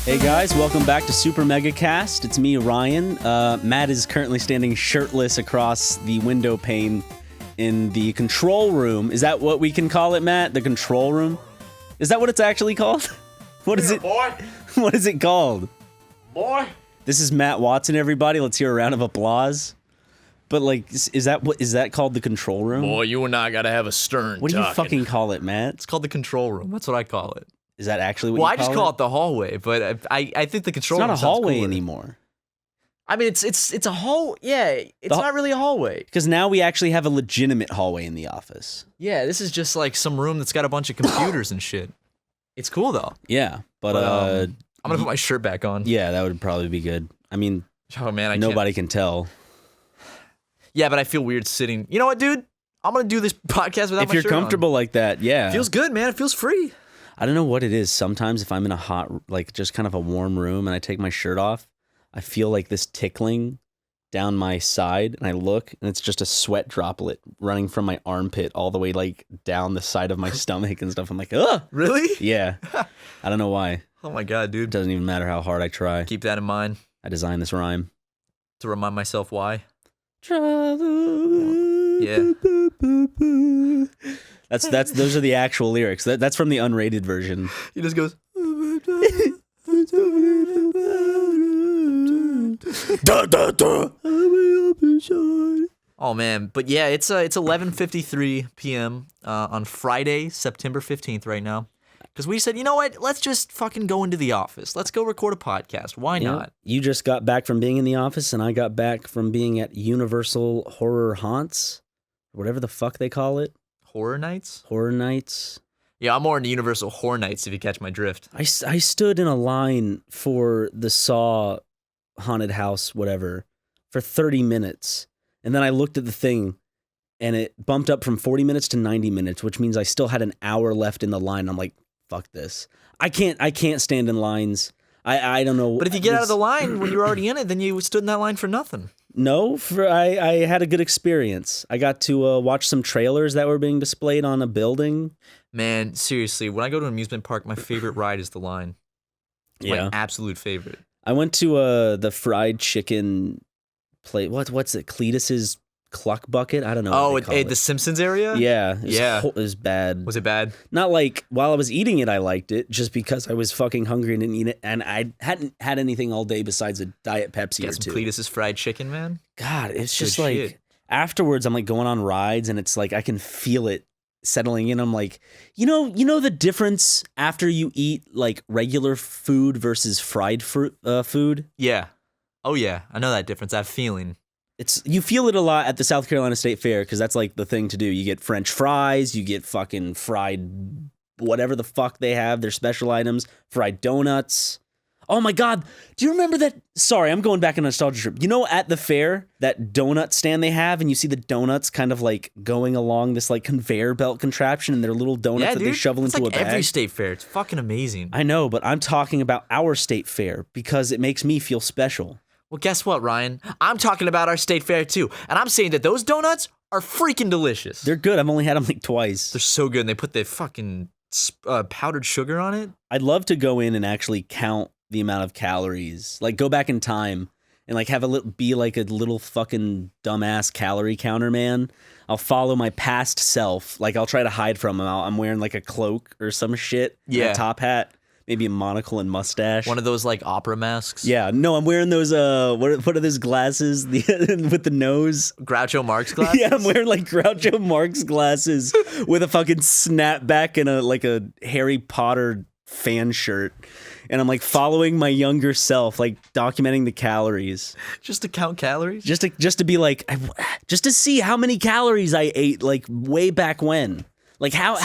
Hey guys, welcome back to SuperMegaCast. It's me, Ryan. Matt is currently standing shirtless across the window pane in the control room. Is that what we can call it, Matt? The control room? Is that what it's actually called? What is it? Boy. What is it called? Boy. This is Matt Watson, everybody. Let's hear a round of applause. But like, is that called the control room? Boy, you and I gotta have a stern What do you talking. fucking call it, Matt? It's called the control room. That's what I call it. Is that actually what Well, you I just call it the hallway, but I think the control room It's not a sounds hallway cooler. anymore. I mean, it's a hall. Yeah, it's not really a hallway. Because now we actually have a legitimate hallway in the office. Yeah, this is just like some room that's got a bunch of computers and shit. It's cool though. Yeah, but I'm gonna put my shirt back on. yeah, that would probably be good. I mean, Oh man, nobody can tell. Yeah, but I feel weird sitting. You know what, dude? I'm gonna do this podcast without If my you're shirt on. comfortable like that, yeah. It feels good, man. It feels free. I don't know what it is. Sometimes if I'm in a hot, like just kind of a warm room and I take my shirt off, I feel like this tickling down my side and I look and it's just a sweat droplet running from my armpit all the way like down the side of my stomach and stuff. I'm like, ugh. Really? Yeah. I don't know why. Oh my god, It dude. doesn't even matter how hard I try. Keep that in mind I designed this rhyme. to remind myself why. Yeah. Those are the actual lyrics. That's from the unrated version. He just goes. Oh man, but yeah, it's 11:53 p.m. On Friday, September 15th, right now. Because we said, you know what? Let's just fucking go into the office. Let's go record a podcast. Why Yeah. not? You just got back from being in the office, and I got back from being at Universal Horror Haunts, whatever the fuck they call it. Horror nights? Horror Nights. Yeah, I'm more into Universal Horror Nights, if you catch my drift. I stood in a line for the Saw haunted house, whatever, for 30 minutes. And then I looked at the thing, and it bumped up from 40 minutes to 90 minutes, which means I still had an hour left in the line. I'm like, fuck this. I can't stand in lines. I don't know. But if you get out of the line when you're already in it, then you stood in that line for nothing. No, I had a good experience. I got to watch some trailers that were being displayed on a building. Man, seriously, when I go to an amusement park, my favorite ride is the line. It's my absolute favorite. I went to the fried chicken place. What's it? Cletus's Cluck Bucket? I don't know. Oh, what they call the Simpsons area? Yeah. Yeah. It was bad. Was it bad? Not like while I was eating it, I liked it just because I was fucking hungry and didn't eat it. And I hadn't had anything all day besides a Diet Pepsi Got or some two. Cletus's fried chicken, man. God, it's That's just good like shit. afterwards, I'm like going on rides and it's like I can feel it settling in. I'm like, you know the difference after you eat like regular food versus fried food? Yeah. Oh, yeah. I know that difference. That feeling. You feel it a lot at the South Carolina State Fair because that's like the thing to do. You get French fries, you get fucking fried whatever the fuck they have, their special items, fried donuts. Oh my God, do you remember that? Sorry, I'm going back on a nostalgia trip. You know at the fair, that donut stand they have and you see the donuts kind of like going along this like conveyor belt contraption and they're little donuts Yeah, that dude. they shovel It's into like a bag? every state fair. It's fucking amazing. I know, but I'm talking about our state fair because it makes me feel special. Well, guess what, Ryan? I'm talking about our state fair, too. And I'm saying that those donuts are freaking delicious. They're good. I've only had them like twice. They're so good. And they put the fucking powdered sugar on it. I'd love to go in and actually count the amount of calories. Like go back in time and like have be like a little fucking dumbass calorie counter, man. I'll follow my past self. Like I'll try to hide from him. I'm wearing like a cloak or some shit. And Yeah. a top hat. Maybe a monocle and mustache. One of those like opera masks. Yeah, no, I'm wearing those. What are those glasses with the nose? Groucho Marx glasses. Yeah, I'm wearing like Groucho Marx glasses with a fucking snapback and a Harry Potter fan shirt, and I'm like following my younger self, like documenting the calories, Just to count calories. just to be like, just to see how many calories I ate, like way back when. Like how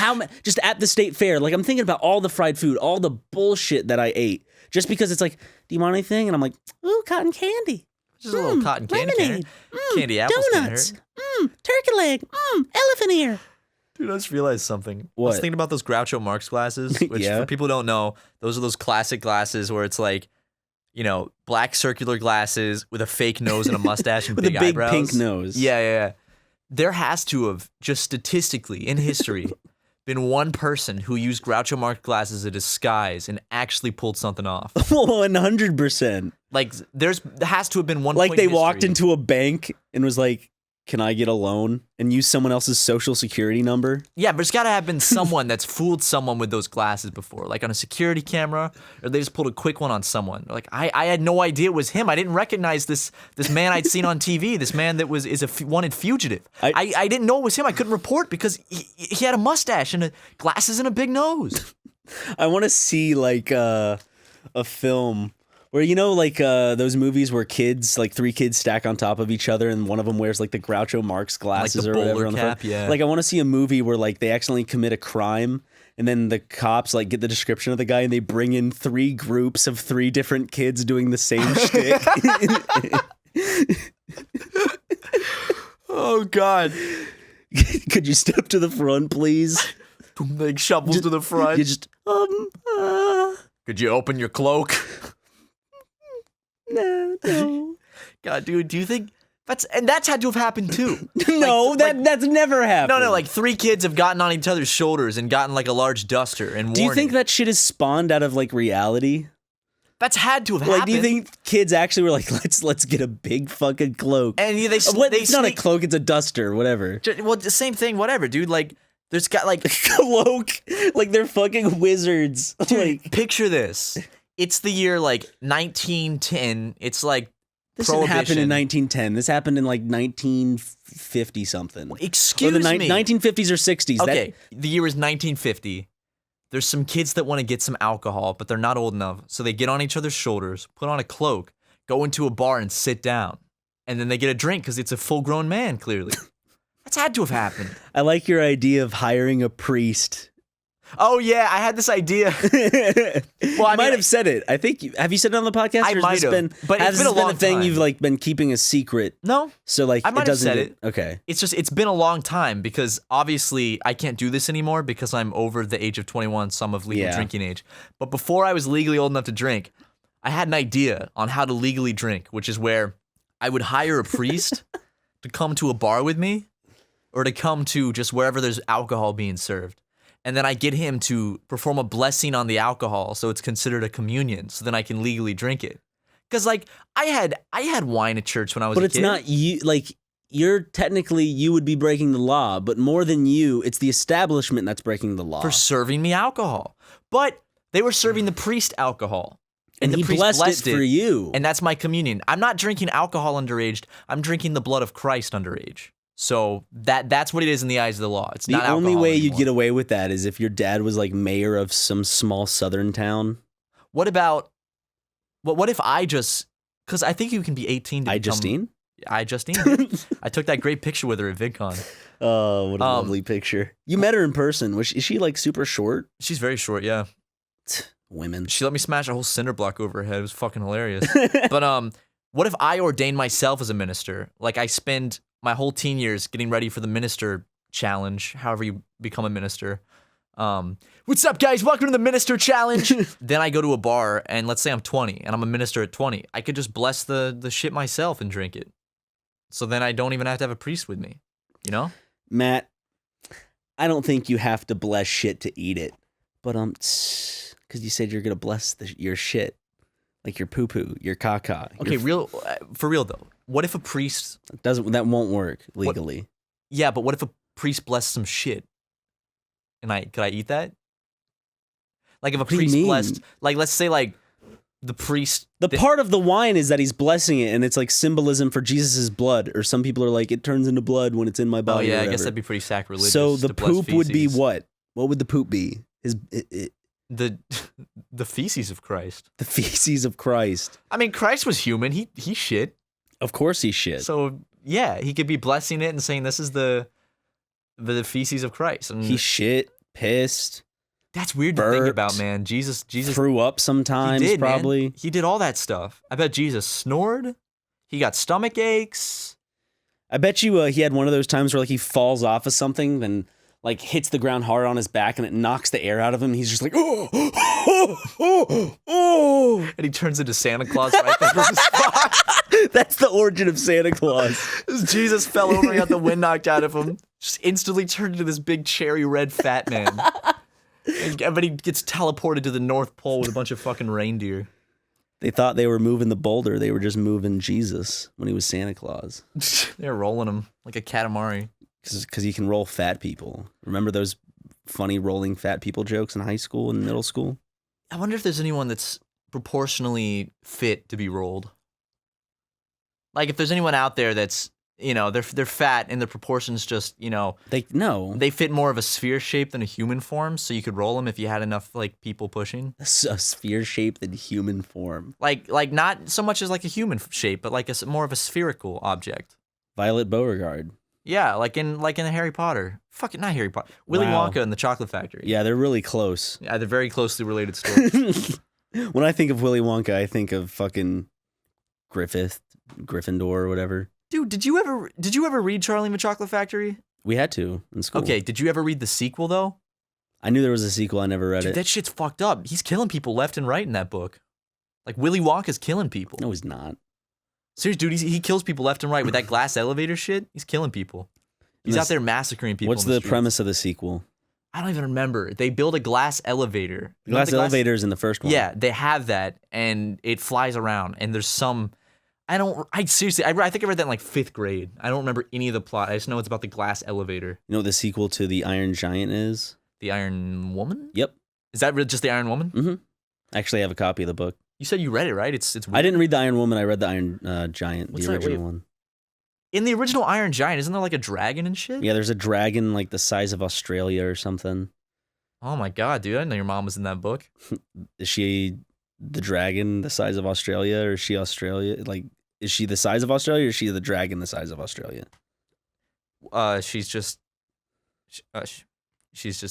just at the state fair, like I'm thinking about all the fried food, all the bullshit that I ate, just because it's like, do you want anything? And I'm like, ooh, cotton candy, Just a little cotton candy. lemonade, Candy apples. donuts, turkey leg, elephant ear. Dude, I just realized something. I What? was thinking about those Groucho Marx glasses, which Yeah. for people who don't know, those are those classic glasses where it's like, you know, black circular glasses with a fake nose and a mustache and With a big big eyebrows. pink nose. Yeah. There has to have, just statistically in history, been one person who used Groucho Marx glasses as a disguise and actually pulled something off. 100%. Like, there has to have been one Like point they in history. walked into a bank and was like, "Can I get a loan?" and use someone else's social security number. Yeah, but there's got to have been someone that's fooled someone with those glasses before, like on a security camera, or they just pulled a quick one on someone. Like, I had no idea it was him. I didn't recognize this man I'd seen on TV, this man that is a wanted fugitive. I didn't know it was him. I couldn't report because he had a mustache and glasses and a big nose. I want to see like a film where, like those movies where kids, like 3 kids stack on top of each other and one of them wears like the Groucho Marx glasses Like the or whatever bowler on the cap, front. yeah. Like I want to see a movie where like they accidentally commit a crime and then the cops like get the description of the guy and they bring in 3 groups of 3 different kids doing the same shtick. Oh, God. Could you step to the front, please? Like shovels to the front. You just Could you open your cloak? no. God, dude, do you think that's had to have happened too? No, that's never happened. No, like 3 kids have gotten on each other's shoulders and gotten like a large duster and Do you think that shit is spawned out of like reality? that's had to have Like, happened? do you think kids actually were like, let's get a big fucking cloak? And they It's not a cloak, it's a duster, whatever. Well, the same thing, whatever, dude. Like, there's got like Cloak, like they're fucking wizards. Like, picture this. It's the year like 1910. It's like this didn't happen in Prohibition. 1910. This happened in like 1950 something. Excuse or the me. 1950s or 60s. Okay, the year is 1950. There's some kids that want to get some alcohol, but they're not old enough. So they get on each other's shoulders, put on a cloak, go into a bar and sit down. And then they get a drink because it's a full-grown man, clearly. That's had to have happened. I like your idea of hiring a priest. Oh, yeah, I had this idea. Well, I might have said it. I think have you said it on the podcast? I or has might this have, been, but it's has been this a long a thing time. you've like been keeping a secret. No, So like I might it have doesn't said get- it. Okay. it's been a long time because obviously I can't do this anymore because I'm over the age of 21, so I'm of legal Yeah. drinking age. But before I was legally old enough to drink, I had an idea on how to legally drink, which is where I would hire a priest to come to a bar with me or to come to just wherever there's alcohol being served. And then I get him to perform a blessing on the alcohol so it's considered a communion so then I can legally drink it. Because like I had wine at church when I was But a it's kid. not you. Like you're technically you would be breaking the law, but more than you, it's the establishment that's breaking the law. for serving me alcohol. But they were serving the priest alcohol. and the he priest blessed it for you. And that's my communion. I'm not drinking alcohol underage. I'm drinking the blood of Christ underage. So that's what it is in the eyes of the law. It's the not only alcohol way you'd anymore. get away with that is if your dad was like mayor of some small southern town. What about what if I just because I think you can be 18 to become Justine? Justine. I took that great picture with her at VidCon. Oh, what a lovely picture. You met her in person. Is she like super short? She's very short, yeah. Women. She let me smash a whole cinder block over her head. It was fucking hilarious. But what if I ordained myself as a minister? Like I spend my whole teen years getting ready for the minister challenge, however you become a minister. What's up, guys? Welcome to the minister challenge. Then I go to a bar, and let's say I'm 20, and I'm a minister at 20. I could just bless the shit myself and drink it. So then I don't even have to have a priest with me, you know? Matt, I don't think you have to bless shit to eat it. But because you said you're gonna bless your shit, like your poo poo, your caca. Okay, for real though. What if a priest? That won't work legally. Yeah, but what if a priest blessed some shit? And could I eat that? Like if a do you priest mean? blessed, like let's say like the priest. The part of the wine is that he's blessing it, and it's like symbolism for Jesus' blood. Or some people are like, it turns into blood when it's in my Oh body. yeah, or I guess whatever. that'd be pretty sacrilegious. So the to bless poop would be feces. what? What would the poop be? The feces of Christ. The feces of Christ. I mean, Christ was human. He shit. Of course he shit. So yeah, he could be blessing it and saying this is the feces of Christ. And He shit, pissed, that's weird to think burped, about, man. Jesus threw up sometimes, he did, probably. Man. He did all that stuff. I bet Jesus snored. He got stomach aches. I bet you he had one of those times where like he falls off of something, then like hits the ground hard on his back, and it knocks the air out of him. He's just like, oh, oh, oh, oh. And he turns into Santa Claus right there from the spot. That's the origin of Santa Claus. Jesus fell over and got the wind knocked out of him. just instantly turned into this big cherry red fat man. But he gets teleported to the North Pole with a bunch of fucking reindeer. They thought they were moving the boulder. They were just moving Jesus when he was Santa Claus. They're rolling him like a Katamari. Because you can roll fat people. Remember those funny rolling fat people jokes in high school and middle school? I wonder if there's anyone that's proportionally fit to be rolled. Like if there's anyone out there that's, they're fat and their proportions just, They fit more of a sphere shape than a human form, so you could roll them if you had enough like people pushing. a sphere shaped in human form. Like not so much as like a human shape, but like more of a spherical object. Violet Beauregard. Yeah, like in Harry Potter. Fucking not Harry Potter. Willy Wow. Wonka and the Chocolate Factory. Yeah, they're really close. Yeah, they're very closely related stories. When I think of Willy Wonka, I think of fucking Gryffindor or whatever. Dude, did you ever read Charlie and the Chocolate Factory? We had to in school. Okay, did you ever read the sequel though? I knew there was a sequel. I never read Dude, it. that shit's fucked up. He's killing people left and right in that book. Like Willy Wonka's killing people. No, he's not. Serious, dude, he kills people left and right with that glass elevator shit. He's killing people. He's out there massacring people. What's in the the premise of the sequel? I don't even remember. They build a glass elevator. The glass elevator's in the first one. Yeah, they have that, and it flies around. And there's some. Seriously, I think I read that in like 5th grade. I don't remember any of the plot. I just know it's about the glass elevator. You know what the sequel to The Iron Giant is? The Iron Woman? Yep. Is that really just the Iron Woman? Mm-hmm. I actually have a copy of the book. You said you read it, right? It's weird. I didn't read The Iron Woman. I read The Iron Giant, What's the that? original Wait. one. In the original Iron Giant, isn't there like a dragon and shit? Yeah, there's a dragon like the size of Australia or something. Oh my god, dude! I didn't know your mom was in that book. Is she the dragon the size of Australia, or is she Australia? Like, is she the size of Australia, or is she the dragon the size of Australia? She's just the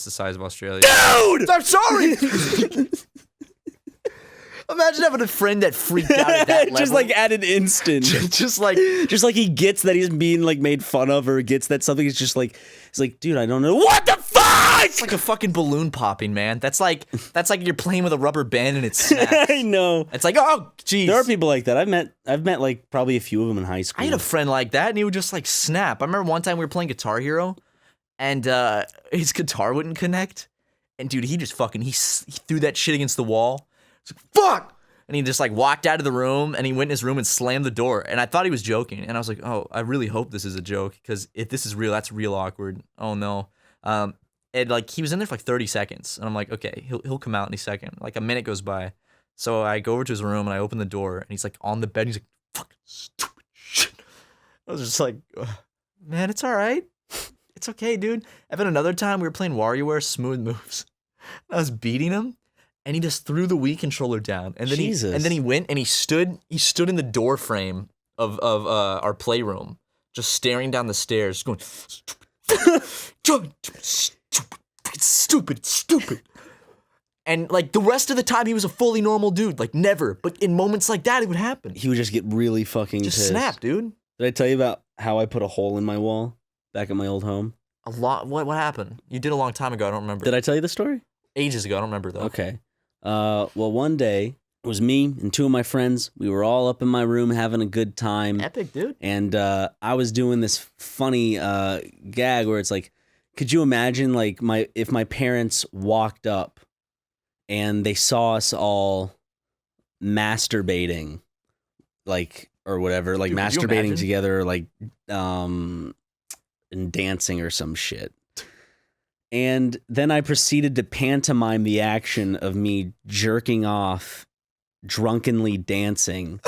size of Australia. Dude! I'm sorry! Imagine having a friend that freaked out at that level. Just like at an instant. just like he gets that he's being like made fun of, or gets that something is just like, he's like, dude, I don't know. What the fuck? it's like a fucking balloon popping, man. That's like you're playing with a rubber band and it snaps. I know. It's like, oh, jeez. There are people like that. I've met like probably a few of them in high school. I had a friend like that, and he would just like snap. I remember one time we were playing Guitar Hero, and his guitar wouldn't connect. And dude, he just fucking he threw that shit against the wall. It's like, fuck! And he just like walked out of the room, and he went in his room and slammed the door. And I thought he was joking, and I was like, oh, I really hope this is a joke, because if this is real, that's real awkward. Oh no. And like he was in there for like 30 seconds, and I'm like, okay, he'll come out in a second. Like a minute goes by, so I go over to his room and I open the door, and he's like on the bed. And he's like, fucking stupid shit. I was just like, man, it's all right. It's okay, dude. And then another time we were playing WarioWare Smooth Moves. I was beating him, and he just threw the Wii controller down. And then he went and he stood in the door frame of our playroom, just staring down the stairs, going, stupid. And like the rest of the time, he was a fully normal dude, like never. But in moments like that, it would happen. He would just get really fucking Just pissed. snap, dude. Did I tell you about how I put a hole in my wall back at my old home? A lot. What happened? You did a long time ago. I don't remember. Did I tell you the story? Ages ago. I don't remember though. Okay. Well, one day it was me and two of my friends. We were all up in my room having a good time. Epic, dude. And I was doing this funny gag where it's like, could you imagine like if my parents walked up and they saw us all masturbating, like, or whatever, like Dude, could you masturbating imagine? together, like and dancing or some shit. And then I proceeded to pantomime the action of me jerking off, drunkenly dancing.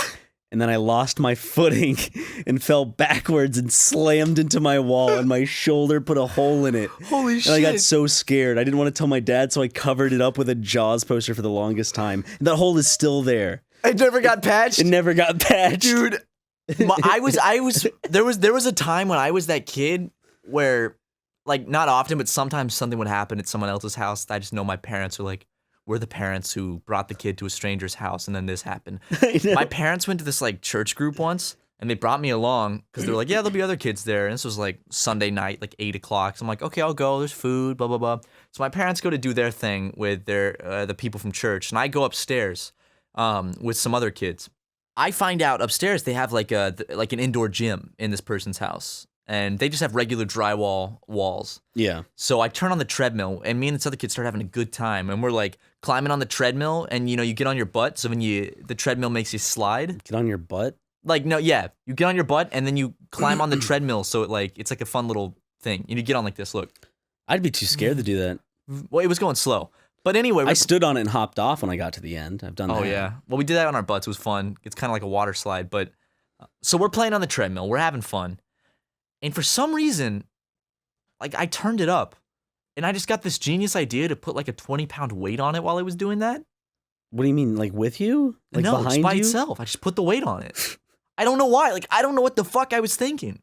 And then I lost my footing and fell backwards and slammed into my wall, and my shoulder put a hole in it. Holy And I got so scared. I didn't want to tell my dad, so I covered it up with a Jaws poster for the longest time. And that hole is still there. I never got patched. It never got patched. Dude, there was a time when I was that kid where, like, not often, but sometimes something would happen at someone else's house. I just know my parents are like, we're the parents who brought the kid to a stranger's house, and then this happened. I know. My parents went to this like church group once, and they brought me along because they were like, yeah, there'll be other kids there. And this was like Sunday night, like 8 o'clock. So I'm like, okay, I'll go. There's food, blah blah blah. So my parents go to do their thing with the people from church, and I go upstairs with some other kids. I find out upstairs they have like an indoor gym in this person's house. and they just have regular drywall walls. Yeah. So I turn on the treadmill, and me and this other kid start having a good time, and we're like climbing on the treadmill, and you get on your butt, so when the treadmill makes you slide. Get on your butt? Like, no, yeah, you get on your butt, and then you climb on the treadmill, so it's like a fun little thing. You get on like this, look. I'd be too scared to do that. Well, it was going slow. But anyway. I stood on it and hopped off when I got to the end. I've done that. Oh, yeah. Well, we did that on our butts. It was fun. It's kind of like a water slide. But so we're playing on the treadmill. We're having fun. And for some reason, like, I turned it up. And I just got this genius idea to put like a 20-pound weight on it while I was doing that. What do you mean? Like with you? Like no, behind just by you? itself. I just put the weight on it. I don't know why. Like, I don't know what the fuck I was thinking.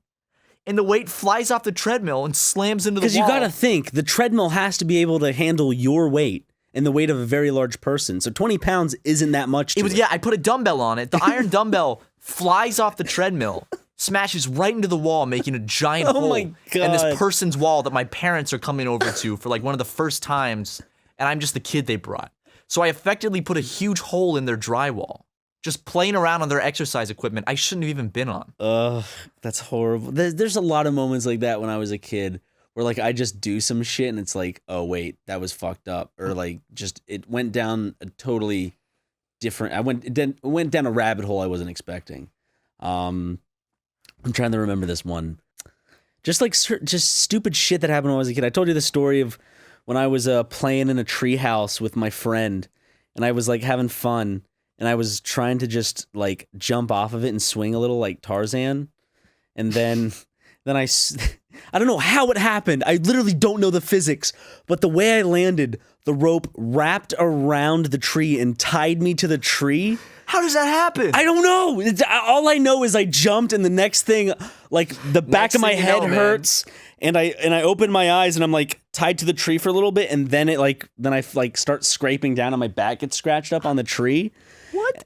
And the weight flies off the treadmill and slams into the wall. Because you gotta think, the treadmill has to be able to handle your weight and the weight of a very large person. So 20 pounds isn't that much to it. Yeah, I put a dumbbell on it. The iron dumbbell flies off the treadmill, smashes right into the wall, making a giant hole. My God. And this person's wall that my parents are coming over to for like one of the first times, and I'm just the kid they brought. So I effectively put a huge hole in their drywall. Just playing around on their exercise equipment I shouldn't have even been on. Ugh, that's horrible. There's a lot of moments like that when I was a kid where like I just do some shit and it's like, oh wait, that was fucked up. Or like just it went down a totally different, it went down a rabbit hole I wasn't expecting. I'm trying to remember this one. Just stupid shit that happened when I was a kid. I told you the story of when I was playing in a treehouse with my friend and I was like having fun. And I was trying to just like jump off of it and swing a little like Tarzan. And then I don't know how it happened. I literally don't know the physics. But the way I landed, the rope wrapped around the tree and tied me to the tree. How does that happen? I don't know. All I know is I jumped and the next thing, like the back of my head hurts. And I open my eyes and I'm like tied to the tree for a little bit. And then I start scraping down and my back gets scratched up on the tree. What?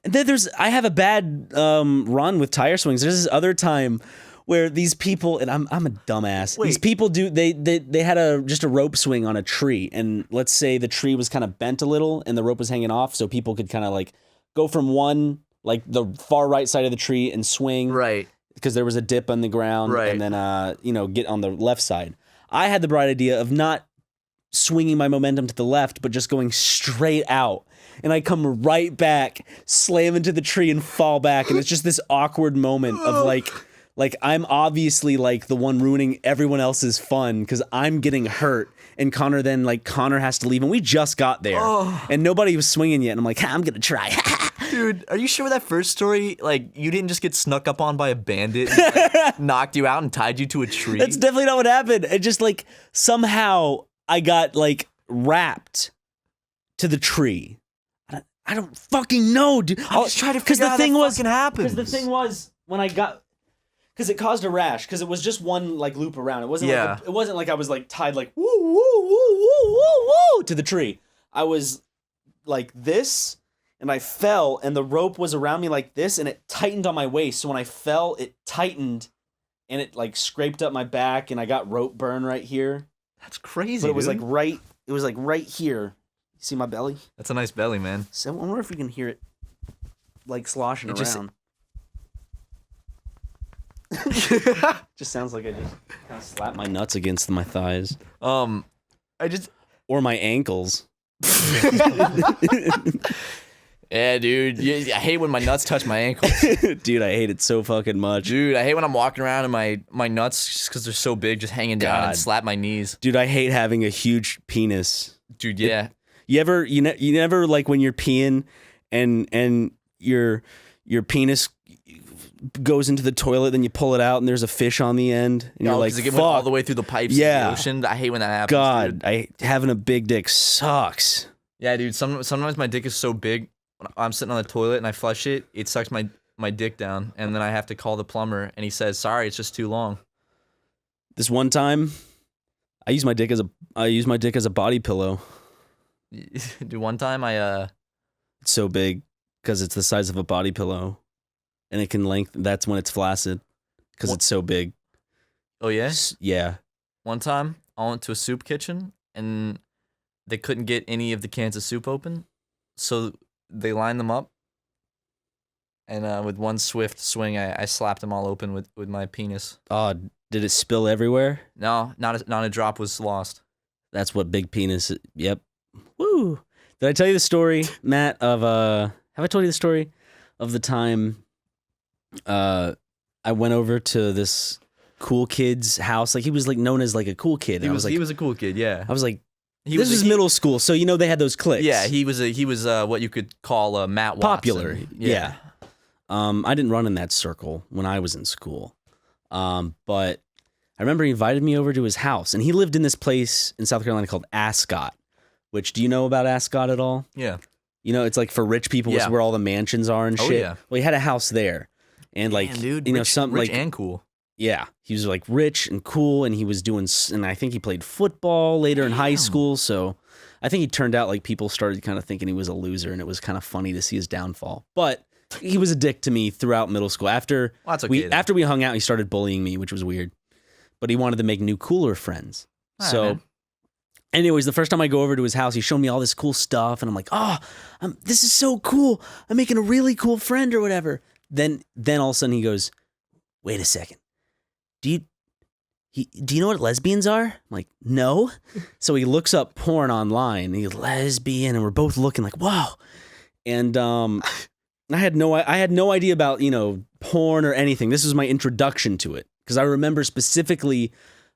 I have a bad run with tire swings. There's this other time where these people, and I'm a dumbass. Wait. These people they had just a rope swing on a tree, and let's say the tree was kind of bent a little and the rope was hanging off, so people could kind of like go from one like the far right side of the tree and swing, right? Because there was a dip on the ground, right. And then get on the left side. I had the bright idea of not swinging my momentum to the left, but just going straight out. And I come right back, slam into the tree, and fall back. And it's just this awkward moment of like I'm obviously like the one ruining everyone else's fun because I'm getting hurt. And Connor has to leave. And we just got there. And nobody was swinging yet. And I'm like, I'm going to try. Dude, are you sure that first story, like, you didn't just get snuck up on by a bandit and, like, knocked you out and tied you to a tree? That's definitely not what happened. It just like somehow I got like wrapped to the tree. I don't fucking know, dude. I was trying to figure out how that fucking happens. Because the thing was, when I got... Because it caused a rash, because it was just one, like, loop around. It wasn't it wasn't like I was, like, tied, like, woo, woo, woo, woo, woo, woo, to the tree. I was, like, this, and I fell, and the rope was around me like this, and it tightened on my waist. So when I fell, it tightened, and it, like, scraped up my back, and I got rope burn right here. That's crazy, But it was, right here. See my belly? That's a nice belly, man. So I wonder if you can hear it, like, sloshing around. Just sounds like I just kind of slap my nuts against my thighs. Or my ankles. Yeah, dude. I hate when my nuts touch my ankles. Dude, I hate it so fucking much. Dude, I hate when I'm walking around and my nuts, just because they're so big, just hanging down and slap my knees. Dude, I hate having a huge penis. Dude, yeah. You never like when you're peeing and your penis goes into the toilet, then you pull it out and there's a fish on the end, and you're like, fuck. It went all the way through the pipes in the ocean. I hate when that happens. God, dude. Having a big dick sucks. Yeah, dude. Sometimes my dick is so big, when I'm sitting on the toilet and I flush it, it sucks my dick down, and then I have to call the plumber, and he says, "Sorry, it's just too long." This one time, I used my dick as a body pillow. Dude, one time it's so big because it's the size of a body pillow, and it can lengthen. That's when it's flaccid because it's so big. Oh yeah? Yeah. One time I went to a soup kitchen and they couldn't get any of the cans of soup open, so they lined them up, and with one swift swing I slapped them all open with my penis. Oh, Did it spill everywhere? No, not a drop was lost. That's what big penis. Yep. Woo. Did I tell you the story, Matt? Have I told you the story of the time? I went over to this cool kid's house. Like he was like known as like a cool kid. He And was a cool kid. Yeah. I was like, this was middle school, so they had those cliques. Yeah, he was what you could call a Matt Watson. Popular. Yeah. I didn't run in that circle when I was in school. But I remember he invited me over to his house, and he lived in this place in South Carolina called Ascot. Which, do you know about Ascot at all? Yeah. It's like for rich people, it's where all the mansions are and shit. Oh, yeah. Well, he had a house there, and like, man, dude, rich, something rich like and cool. Yeah, he was like rich and cool, and he was doing, and I think he played football later in high school. So I think he turned out like people started kind of thinking he was a loser, and it was kind of funny to see his downfall. But he was a dick to me throughout middle school. After we hung out, he started bullying me, which was weird. But he wanted to make new, cooler friends. Right, anyways, the first time I go over to his house, he showed me all this cool stuff, and I'm like, this is so cool. I'm making a really cool friend or whatever. Then all of a sudden he goes, wait a second. Do you know what lesbians are? I'm like, no. So he looks up porn online, and he's lesbian, and we're both looking like, whoa. And I had no idea about, porn or anything. This was my introduction to it. Because I remember specifically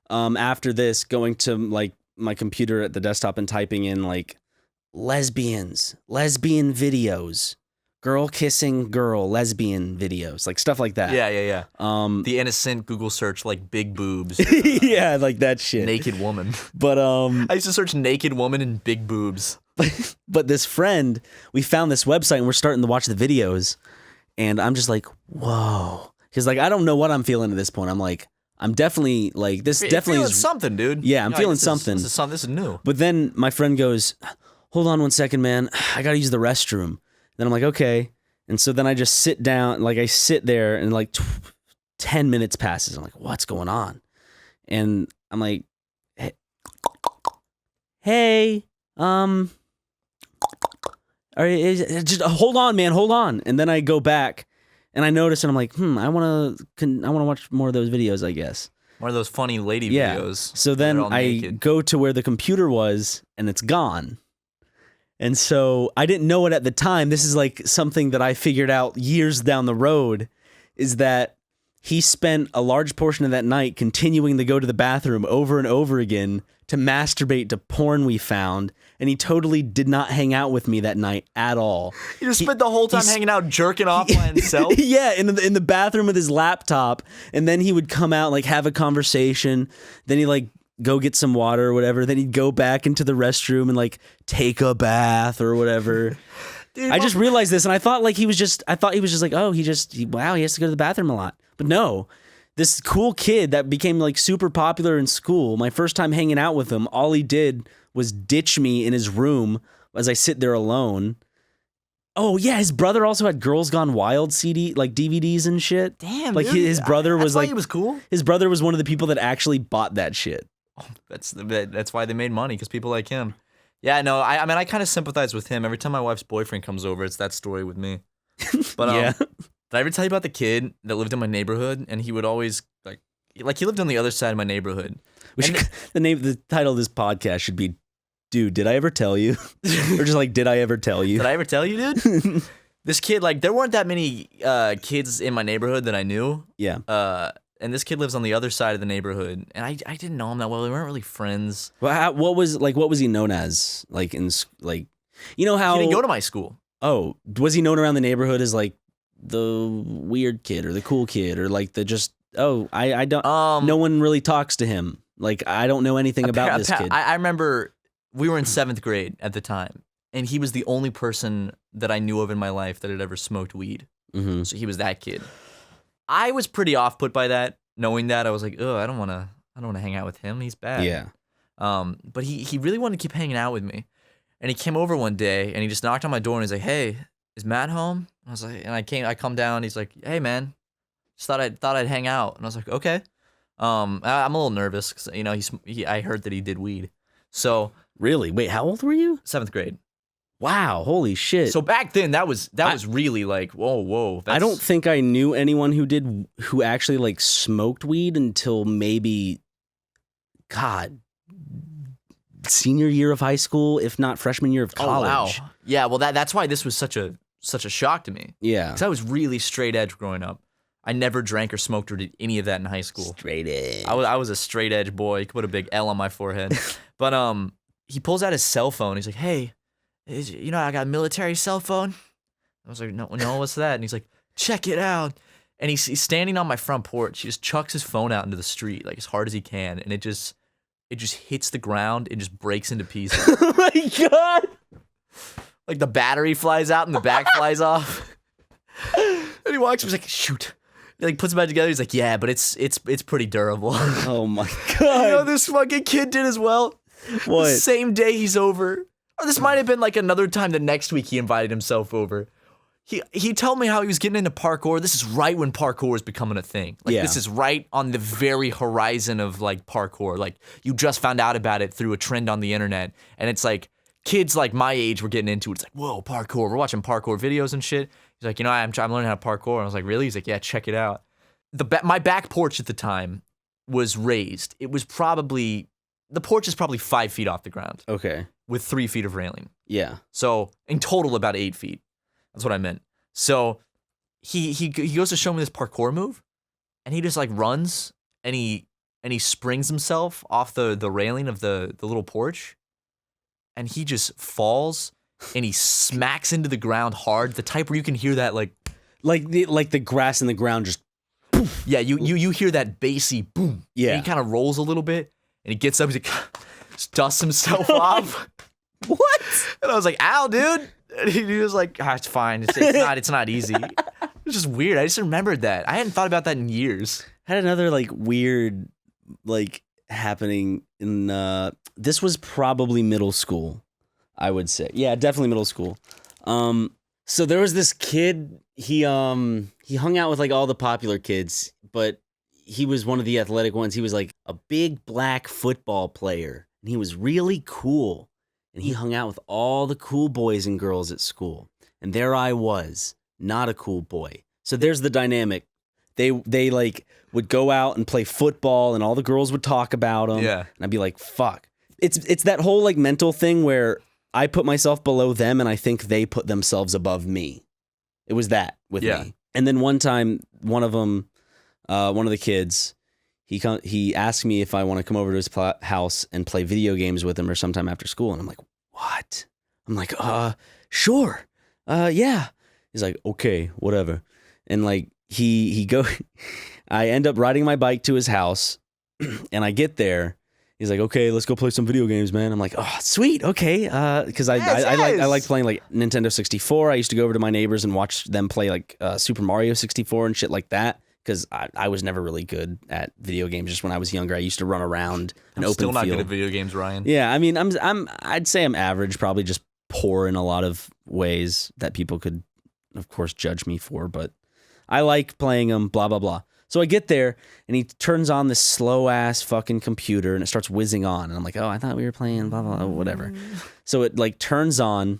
after this going to like my computer at the desktop and typing in like lesbian videos, girl kissing girl, lesbian videos, like stuff like that. Yeah. The innocent Google search, like big boobs. Yeah, like that shit. Naked woman. But I used to search naked woman and big boobs. But this friend, we found this website and we're starting to watch the videos, and I'm just like, whoa. Because like I don't know what I'm feeling at this point. I'm like, I'm definitely like this. Definitely is something, dude. Yeah, I'm feeling something. This is new. But then my friend goes, "Hold on 1 second, man. I gotta use the restroom." Then I'm like, "Okay." And so then I just sit down, like I sit there, and like 10 minutes passes. I'm like, "What's going on?" And I'm like, "Hey, just hold on, man, hold on." And then I go back. And I notice, and I'm like, I want to watch more of those videos, I guess. One of those funny lady Yeah. videos. So then I naked. go to where the computer was, and it's gone. And so I didn't know it at the time. This is like something that I figured out years down the road, is that he spent a large portion of that night continuing to go to the bathroom over and over again to masturbate to porn we found, and he totally did not hang out with me that night at all. He just spent the whole time hanging out, jerking off by himself? Yeah, in the bathroom with his laptop, and then he would come out, like, have a conversation, then he'd, like, go get some water or whatever, then he'd go back into the restroom and, like, take a bath or whatever. Dude, I just realized this, and I thought he was just like, oh, he has to go to the bathroom a lot. But no, this cool kid that became like super popular in school, my first time hanging out with him, all he did was ditch me in his room as I sit there alone. Oh yeah, his brother also had Girls Gone Wild CD, like DVDs and shit. Damn, like dude. his brother was like, he was cool. His brother was one of the people that actually bought that shit. Oh, that's why they made money, because people like him. Yeah, no, I mean I kind of sympathize with him. Every time my wife's boyfriend comes over, it's that story with me. But yeah. Did I ever tell you about the kid that lived in my neighborhood, and he would always like he lived on the other side of my neighborhood? The title of this podcast should be, "Dude, did I ever tell you?" Or just like, "Did I ever tell you?" Did I ever tell you, dude? This kid, like, there weren't that many kids in my neighborhood that I knew. Yeah. And this kid lives on the other side of the neighborhood, and I didn't know him that well. We weren't really friends. Well, what was he known as? Like how he didn't go to my school. Oh, was he known around the neighborhood as like the weird kid or the cool kid or like the just? Oh, I don't. No one really talks to him. Like I don't know anything about this kid. I remember we were in 7th grade at the time, and he was the only person that I knew of in my life that had ever smoked weed. Mm-hmm. So he was that kid. I was pretty off put by that. Knowing that, I was like, oh, I don't want to hang out with him. He's bad. Yeah. But he really wanted to keep hanging out with me, and he came over one day and he just knocked on my door and he's like, "Hey, is Matt home?" I was like, and I come down. He's like, "Hey, man, just thought I'd hang out." And I was like, "Okay." I'm a little nervous because I heard that he did weed. So really, wait, how old were you? 7th grade. Wow, holy shit. So back then, that was really like, whoa. I don't think I knew anyone who actually like smoked weed until maybe, God, senior year of high school, if not freshman year of college. Oh, wow. Yeah, well, that's why this was such a shock to me. Yeah. Because I was really straight edge growing up. I never drank or smoked or did any of that in high school. Straight edge. I was a straight edge boy. You could put a big L on my forehead. But he pulls out his cell phone. He's like, hey, I got a military cell phone. I was like, no, what's that? And he's like, check it out. And he's standing on my front porch. He just chucks his phone out into the street like as hard as he can. And it just hits the ground and just breaks into pieces. Oh my God. Like the battery flies out and the back flies off. And he walks up, he's like, shoot. He like puts it back together. He's like, yeah, but it's pretty durable. Oh my God. You know this fucking kid did as well? What? The same day he's over. Or this might have been like another time the next week he invited himself over. He told me how he was getting into parkour. This is right when parkour was becoming a thing. Like Yeah. this is right on the very horizon of like parkour. Like you just found out about it through a trend on the internet. And it's like kids like my age were getting into it. It's like, whoa, parkour. We're watching parkour videos and shit. He's like, I'm learning how to parkour. And I was like, really? He's like, yeah, check it out. My back porch at the time was raised. It was probably, the porch is probably 5 feet off the ground. Okay. With 3 feet of railing. Yeah. So in total, about 8 feet. That's what I meant. So he goes to show me this parkour move, and he just like runs and he springs himself off the railing of the little porch, and he just falls and he smacks into the ground hard, the type where you can hear that like the grass in the ground just. Poof. Yeah, you hear that bassy boom. Yeah. And he kind of rolls a little bit, and he gets up, he's like, just dusts himself off. What? And I was like, ow, dude. And he was like, it's fine. It's not easy. It's just weird. I just remembered that. I hadn't thought about that in years. Had another like weird like happening in this was probably middle school, I would say. Yeah, definitely middle school. So there was this kid, he hung out with like all the popular kids, but he was one of the athletic ones. He was like a big black football player, and he was really cool. And he hung out with all the cool boys and girls at school. And there I was, not a cool boy. So there's the dynamic. They like would go out and play football, and all the girls would talk about them. Yeah. And I'd be like, fuck. It's that whole like mental thing where I put myself below them and I think they put themselves above me. It was that with me. And then one time, one of the kids, he asked me if I want to come over to his house and play video games with him or sometime after school. And I'm like, what? I'm like, sure. Yeah. He's like, okay, whatever. And like, I end up riding my bike to his house, and I get there. He's like, okay, let's go play some video games, man. I'm like, oh, sweet. Okay. Cause I like playing like Nintendo 64. I used to go over to my neighbors and watch them play like Super Mario 64 and shit like that. Because I was never really good at video games. Just when I was younger, I used to run around an open still not field. good at video games, Ryan. Yeah, I mean, I'd say I'm average, probably just poor in a lot of ways that people could, of course, judge me for. But I like playing them, blah, blah, blah. So I get there, and he turns on this slow-ass fucking computer, and it starts whizzing on. And I'm like, oh, I thought we were playing blah, blah, blah, whatever. So it like turns on,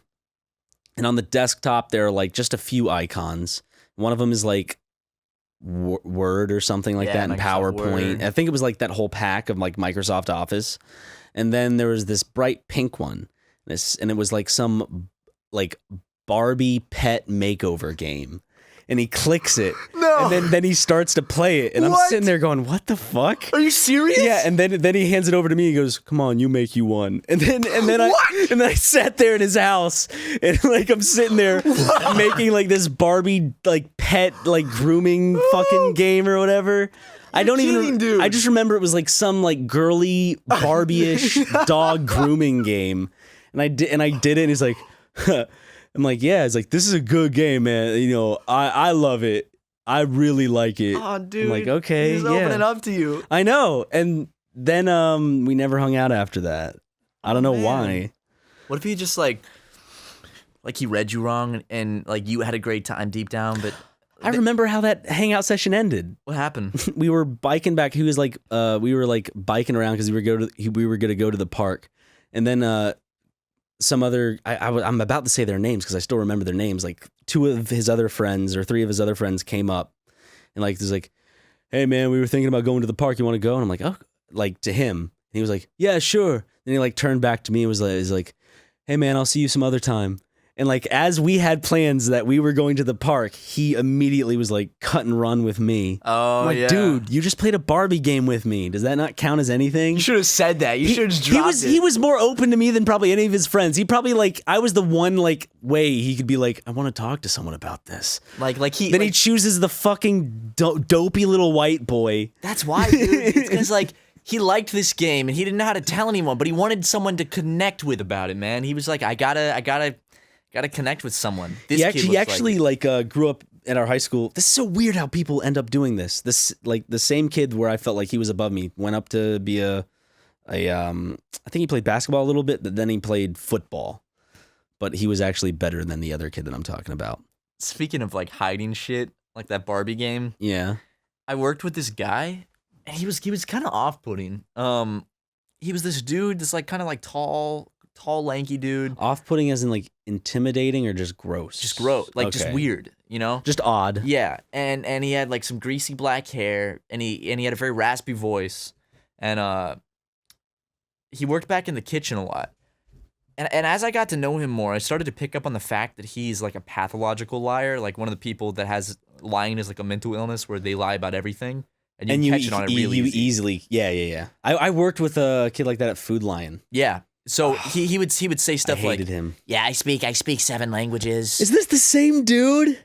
and on the desktop, there are like just a few icons. One of them is like Word or something like that, and PowerPoint. I think it was like that whole pack of like Microsoft Office. And then there was this bright pink one. And it was like some like Barbie pet makeover game. And he clicks it. No. And then he starts to play it. And I'm sitting there going, what the fuck? Are you serious? Yeah, and then he hands it over to me. He goes, come on, you make you one. And then I sat there in his house, and like I'm sitting there making like this Barbie like pet like grooming fucking game or whatever. I don't even. Dude. I just remember it was like some like girly Barbie-ish dog grooming game, and I did it. And he's like, I'm like, yeah. It's like, this is a good game, man. You know, I love it. I really like it. Oh, dude. I'm like, okay, he's opening up to you. I know. And then we never hung out after that. I don't know why. What if he just like he read you wrong and like you had a great time deep down, but I remember how that hangout session ended. What happened? We were biking back. He was like, we were like biking around because we were gonna go to the park, and then some other. I'm about to say their names because I still remember their names. Like 2 of his other friends or 3 of his other friends came up, and like there's like, hey man, we were thinking about going to the park. You want to go? And I'm like, oh, like to him. And he was like, yeah, sure. Then he like turned back to me and was like, hey man, I'll see you some other time. And like as we had plans that we were going to the park, he immediately was like cut and run with me. Oh, I'm like, yeah. dude, you just played a Barbie game with me. Does that not count as anything? You should have said that. You should have just dropped it. He was more open to me than probably any of his friends. He probably like I was the one like way he could be like, I want to talk to someone about this. Then he chooses the fucking dopey little white boy. That's why, dude. It's because like he liked this game and he didn't know how to tell anyone, but he wanted someone to connect with about it, man. He was like, I gotta connect with someone. This He actually grew up at our high school. This is so weird how people end up doing this. This like the same kid where I felt like he was above me went up to be I think he played basketball a little bit, but then he played football. But he was actually better than the other kid that I'm talking about. Speaking of like hiding shit, like that Barbie game. Yeah. I worked with this guy and he was kind of off-putting. He was this dude, this like kind of like tall, lanky dude. Off-putting as in like intimidating or just gross? Just gross, like just Okay. weird, you know? Just odd. Yeah, and he had like some greasy black hair, and he had a very raspy voice, and he worked back in the kitchen a lot. And as I got to know him more, I started to pick up on the fact that he's like a pathological liar, like one of the people that has lying is like a mental illness where they lie about everything, and you catch it on it really easily. Yeah. I worked with a kid like that at Food Lion. Yeah. So he would say stuff I hated like, him. "Yeah, I speak 7 languages." Is this the same dude?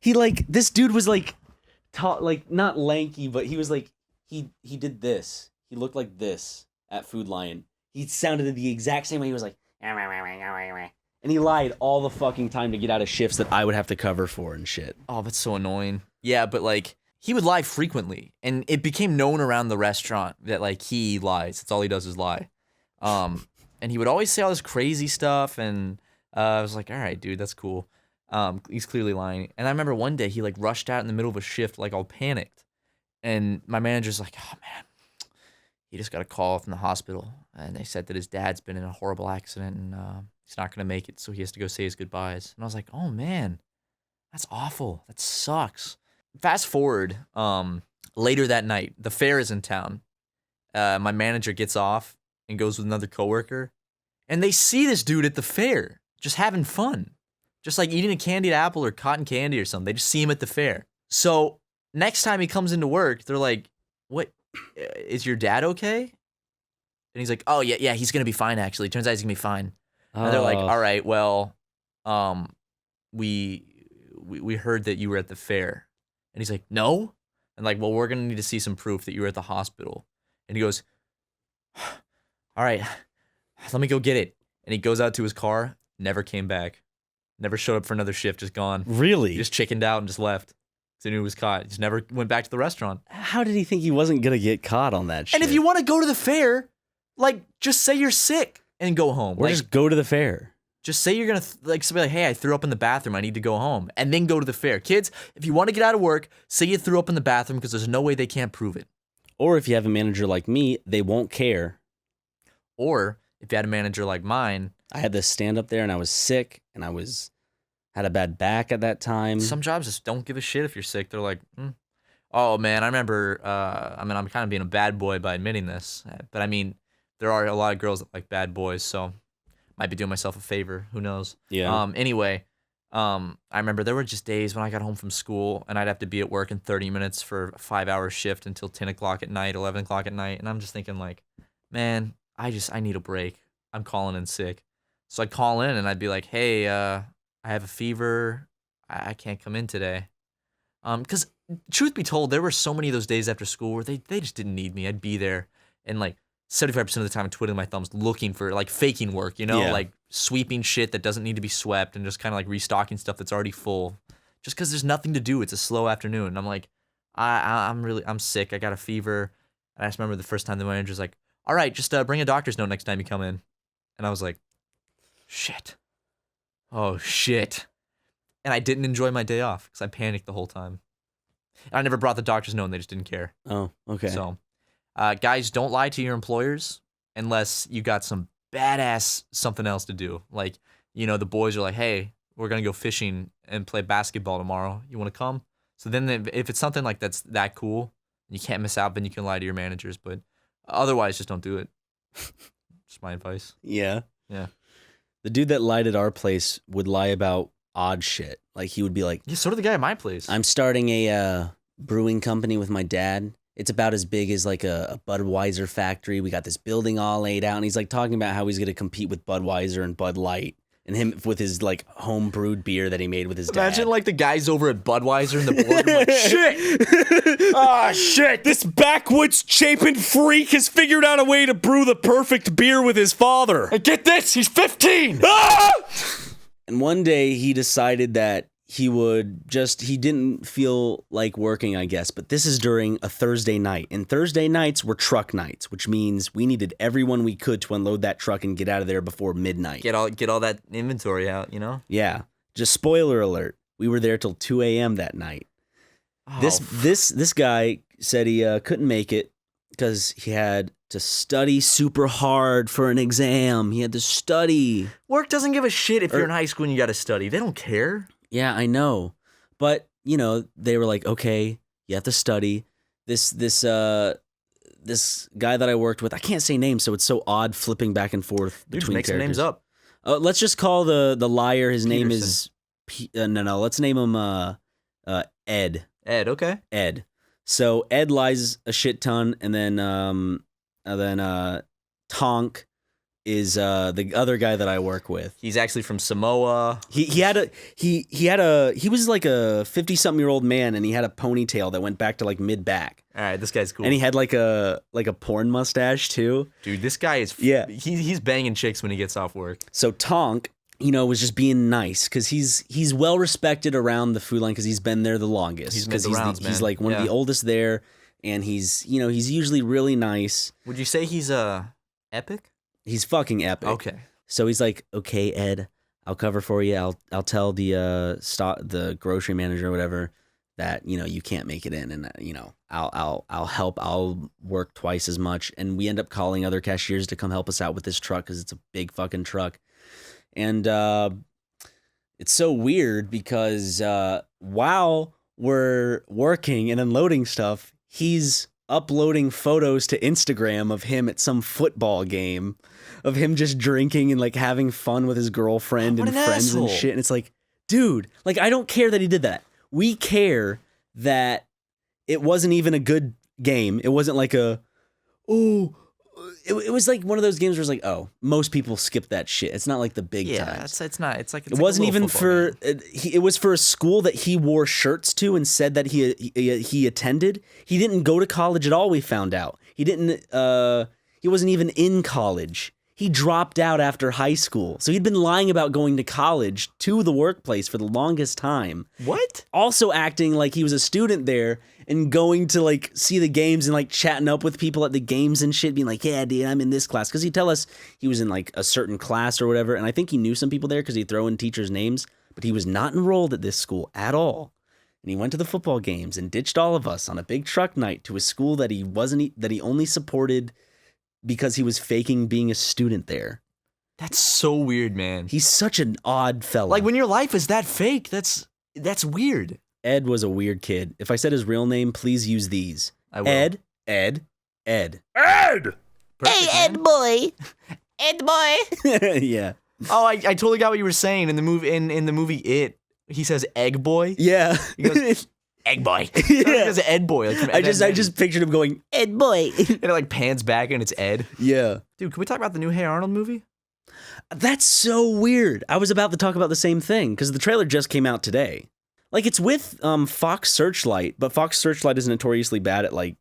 This dude was like tall, like not lanky, but he was like he did this. He looked like this at Food Lion. He sounded the exact same way. He was like, and he lied all the fucking time to get out of shifts that I would have to cover for and shit. Oh, that's so annoying. Yeah, but like he would lie frequently, and it became known around the restaurant that like he lies. That's all he does is lie. And he would always say all this crazy stuff, and I was like, all right, dude, that's cool. He's clearly lying. And I remember one day he like rushed out in the middle of a shift, like all panicked, and my manager's like, oh man, he just got a call from the hospital, and they said that his dad's been in a horrible accident, and he's not gonna make it, so he has to go say his goodbyes. And I was like, oh man, that's awful. That sucks. Fast forward, later that night, the fair is in town. My manager gets off and goes with another coworker, and they see this dude at the fair just having fun, just like eating a candied apple or cotton candy or something. They just see him at the fair. So next time he comes into work, they're like, what, is your dad okay? And he's like, oh yeah, he's gonna be fine actually. Turns out he's gonna be fine. And they're like, all right, well, we heard that you were at the fair. And he's like, no. And like, well, we're gonna need to see some proof that you were at the hospital. And he goes, all right, let me go get it. And he goes out to his car, never came back. Never showed up for another shift, just gone. Really? He just chickened out and just left. Because he knew he was caught. He just never went back to the restaurant. How did he think he wasn't going to get caught on that shit? And if you want to go to the fair, like, just say you're sick and go home. Or like, just go to the fair. Just say you're going to, like, somebody like, hey, I threw up in the bathroom. I need to go home. And then go to the fair. Kids, if you want to get out of work, say you threw up in the bathroom because there's no way they can't prove it. Or if you have a manager like me, they won't care. Or if you had a manager like mine. I had to stand up there and I was sick and I had a bad back at that time. Some jobs just don't give a shit if you're sick. They're like, oh man, I remember, I'm kind of being a bad boy by admitting this, but I mean, there are a lot of girls that like bad boys, so might be doing myself a favor. Who knows? Yeah. Anyway, I remember there were just days when I got home from school and I'd have to be at work in 30 minutes for a 5-hour shift until 10 o'clock at night, 11 o'clock at night. And I'm just thinking like, man, I need a break. I'm calling in sick. So I'd call in and I'd be like, hey, I have a fever. I can't come in today. Because truth be told, there were so many of those days after school where they just didn't need me. I'd be there and like 75% of the time I'm twiddling my thumbs looking for like faking work, you know, like sweeping shit that doesn't need to be swept and just kind of like restocking stuff that's already full just because there's nothing to do. It's a slow afternoon. And I'm like, I'm sick. I got a fever. And I just remember the first time the manager's like, all right, just bring a doctor's note next time you come in. And I was like, shit. Oh, shit. And I didn't enjoy my day off because I panicked the whole time. And I never brought the doctor's note and they just didn't care. Oh, okay. So, guys, don't lie to your employers unless you got some badass something else to do. Like, you know, the boys are like, hey, we're going to go fishing and play basketball tomorrow. You want to come? So then if it's something like that's that cool, you can't miss out, then you can lie to your managers. But otherwise, just don't do it. Just my advice. Yeah. Yeah. The dude that lied at our place would lie about odd shit. Like he would be like, Yeah, so did the guy at my place. I'm starting a brewing company with my dad. It's about as big as like a Budweiser factory. We got this building all laid out. And he's like talking about how he's going to compete with Budweiser and Bud Light. And him with his like home brewed beer that he made with his dad. Imagine like the guys over at Budweiser and the board like, shit! Ah, shit! This backwoods Chapin freak has figured out a way to brew the perfect beer with his father. And get this, he's 15! Ah! And one day he decided that he didn't feel like working, I guess, but this is during a Thursday night. And Thursday nights were truck nights, which means we needed everyone we could to unload that truck and get out of there before midnight. Get all that inventory out, you know? Yeah. Just spoiler alert. We were there till 2 a.m. that night. Oh, This guy said he couldn't make it because he had to study super hard for an exam. He had to study. Work doesn't give a shit if you're in high school and you got to study. They don't care. Yeah, I know. But, you know, they were like, okay, you have to study. This guy that I worked with, I can't say names, so it's so odd flipping back and forth Dude, between make some characters. names up. Let's just call the liar. His name is no. Let's name him Ed. Ed, okay. Ed. So Ed lies a shit ton, and then Tonk is the other guy that I work with. He's actually from Samoa. He was like a 50-something-year-old man, and he had a ponytail that went back to like mid-back. All right, this guy's cool. And he had like a porn mustache too. Dude, this guy is Yeah. He's banging chicks when he gets off work. So Tonk, you know, was just being nice because he's well respected around the food line because he's been there the longest. He's made the rounds, he's man. like one of the oldest there, and he's usually really nice. Would you say he's epic? He's fucking epic. Okay. So he's like, okay, Ed, I'll cover for you. I'll tell the grocery manager or whatever that you can't make it in, and I'll help. I'll work twice as much, and we end up calling other cashiers to come help us out with this truck because it's a big fucking truck, and it's so weird because while we're working and unloading stuff, he's uploading photos to Instagram of him at some football game, of him just drinking and like having fun with his girlfriend and friends and shit. And it's like, dude, like I don't care that he did that. We care that it wasn't even a good game. It wasn't like it was like one of those games where it's like, oh, most people skip that shit. It's not like the big times. It's not. It's like it wasn't even for. It was for a school that he wore shirts to and said that he attended. He didn't go to college at all. We found out he didn't. He wasn't even in college. He dropped out after high school. So he'd been lying about going to college to the workplace for the longest time. What? Also acting like he was a student there and going to like see the games and like chatting up with people at the games and shit, being like, yeah, dude, I'm in this class. Because he'd tell us he was in like a certain class or whatever. And I think he knew some people there because he'd throw in teachers' names, but he was not enrolled at this school at all. And he went to the football games and ditched all of us on a big truck night to a school that he only supported because he was faking being a student there. That's so weird, man. He's such an odd fella. Like when your life is that fake, that's weird. Ed was a weird kid. If I said his real name, please use these. I will. Ed. Ed! Perfect, Hey, Ed man. boy! Ed boy! Yeah. Oh, I totally got what you were saying. In the movie It, he says egg boy. Yeah. He goes, egg boy. Yeah. He goes Ed boy. Like from I Ed, Ed, Ed. just pictured him going, Ed boy. And it like pans back and it's Ed. Yeah. Dude, can we talk about the new Hey Arnold movie? That's so weird. I was about to talk about the same thing because the trailer just came out today. Like it's with Fox Searchlight, but Fox Searchlight is notoriously bad at like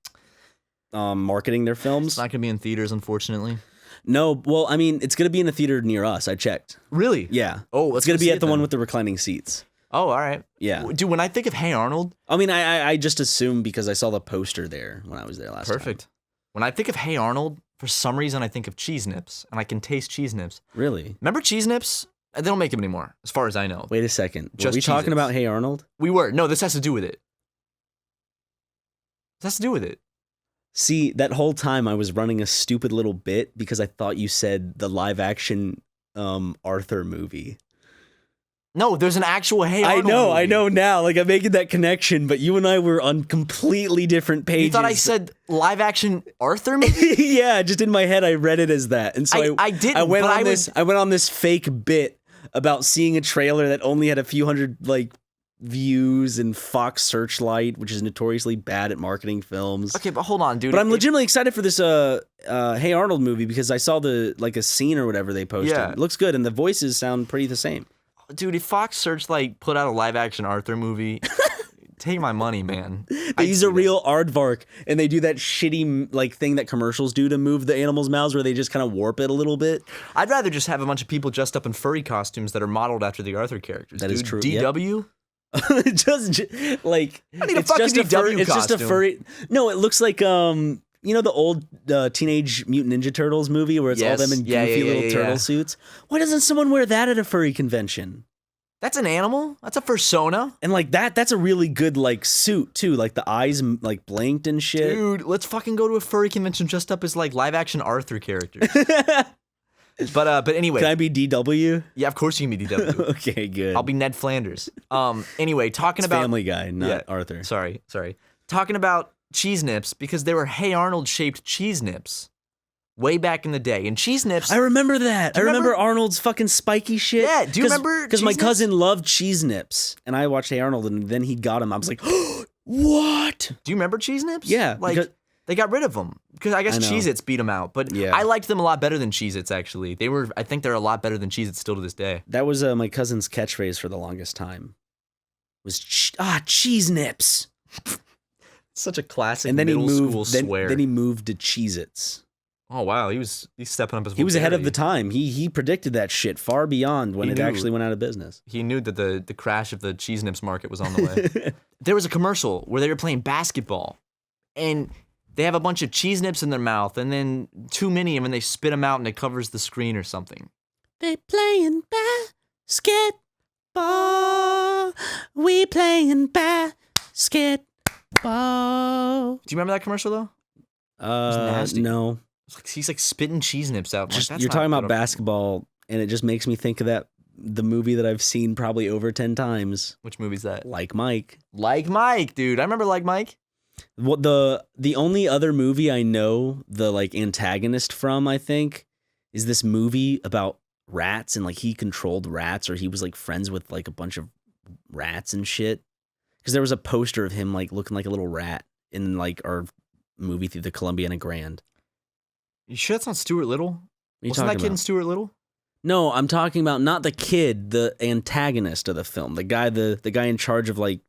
marketing their films. It's not gonna be in theaters, unfortunately. No, well, I mean, it's gonna be in a theater near us. I checked. Really? Yeah. Oh, let's it's gonna go be see at it the one then. with the reclining seats. Oh, all right. Yeah. Dude, when I think of Hey Arnold, I mean, I just assumed because I saw the poster there when I was there last time. perfect. When I think of Hey Arnold, for some reason I think of cheese nips, and I can taste cheese nips. Really? Remember cheese nips? They don't make them anymore, as far as I know. Wait a second. Were Just we talking Cheez-Its. about Hey Arnold? We were. No, this has to do with it. This has to do with it. See, that whole time I was running a stupid little bit because I thought you said the live action Arthur movie. No, there's an actual Hey Arnold movie. I know now. Like, I'm making that connection, but you and I were on completely different pages. You thought I said live action Arthur movie? Yeah, just in my head I read it as that. And so I didn't. I went on this fake bit about seeing a trailer that only had a few hundred like views and Fox Searchlight, which is notoriously bad at marketing films. Okay, but hold on, dude. But I'm legitimately excited for this Hey Arnold movie because I saw a scene or whatever they posted. Yeah. It looks good and the voices sound pretty the same. Dude, if Fox Searchlight put out a live action Arthur movie, take my money, man. They use a real aardvark and they do that shitty like thing that commercials do to move the animals' mouths where they just kind of warp it a little bit. I'd rather just have a bunch of people dressed up in furry costumes that are modeled after the Arthur characters. That is true. DW? just like I need a it's fucking just a DW It's just a costume. furry. No, it looks like you know the old Teenage Mutant Ninja Turtles movie where it's all them in goofy little turtle suits? Why doesn't someone wear that at a furry convention? That's an animal? That's a fursona? And like that's a really good like suit too. Like the eyes like blinked and shit. Dude, let's fucking go to a furry convention dressed up as like live action Arthur characters. But anyway. Can I be DW? Yeah, of course you can be DW. Okay, good. I'll be Ned Flanders. Anyway, talking It's about Family Guy, not Arthur. Sorry. Talking about cheese nips because they were Hey Arnold shaped cheese nips way back in the day. And cheese nips. I remember that. I remember remember Arnold's fucking spiky shit. Yeah, do you remember Because my cheese nips? cousin loved cheese nips, and I watched Hey Arnold, and then he got him. I was like, what? Do you remember cheese nips? Yeah, Like because- they got rid of them because I guess I know. Cheez-Its beat them out. But Yeah. I liked them a lot better than Cheez-Its actually. I think they're a lot better than Cheez-Its still to this day. That was my cousin's catchphrase for the longest time. Was cheese nips. Such a classic And then he middle moved. school swear. Then he moved to Cheez-Its. Oh wow, he's stepping up his. He was ahead of the vocabulary. time. He predicted that shit far beyond when He it knew. actually went out of business. He knew that the crash of the cheese nips market was on the way. There was a commercial where they were playing basketball, and they have a bunch of cheese nips in their mouth, and then too many of them, and they spit them out, and it covers the screen or something. They playing basketball. We playing basketball. Do you remember that commercial though? nasty. No. It's like, he's like spitting cheese nips out. I'm like, Just, that's you're not talking about good. basketball, and it just makes me think of the movie that I've seen probably over 10 times. Which movie's that? Like Mike. Like Mike, dude. I remember Like Mike. What the only other movie I know the like antagonist from, I think, is this movie about rats, and like he controlled rats, or he was like friends with like a bunch of rats and shit. Because there was a poster of him like looking like a little rat in like our movie through the Columbiana Grand. You sure that's not Stuart Little? What are you Wasn't that talking kid in about? Stuart Little? No, I'm talking about not the kid, the antagonist of the film, the guy in charge of like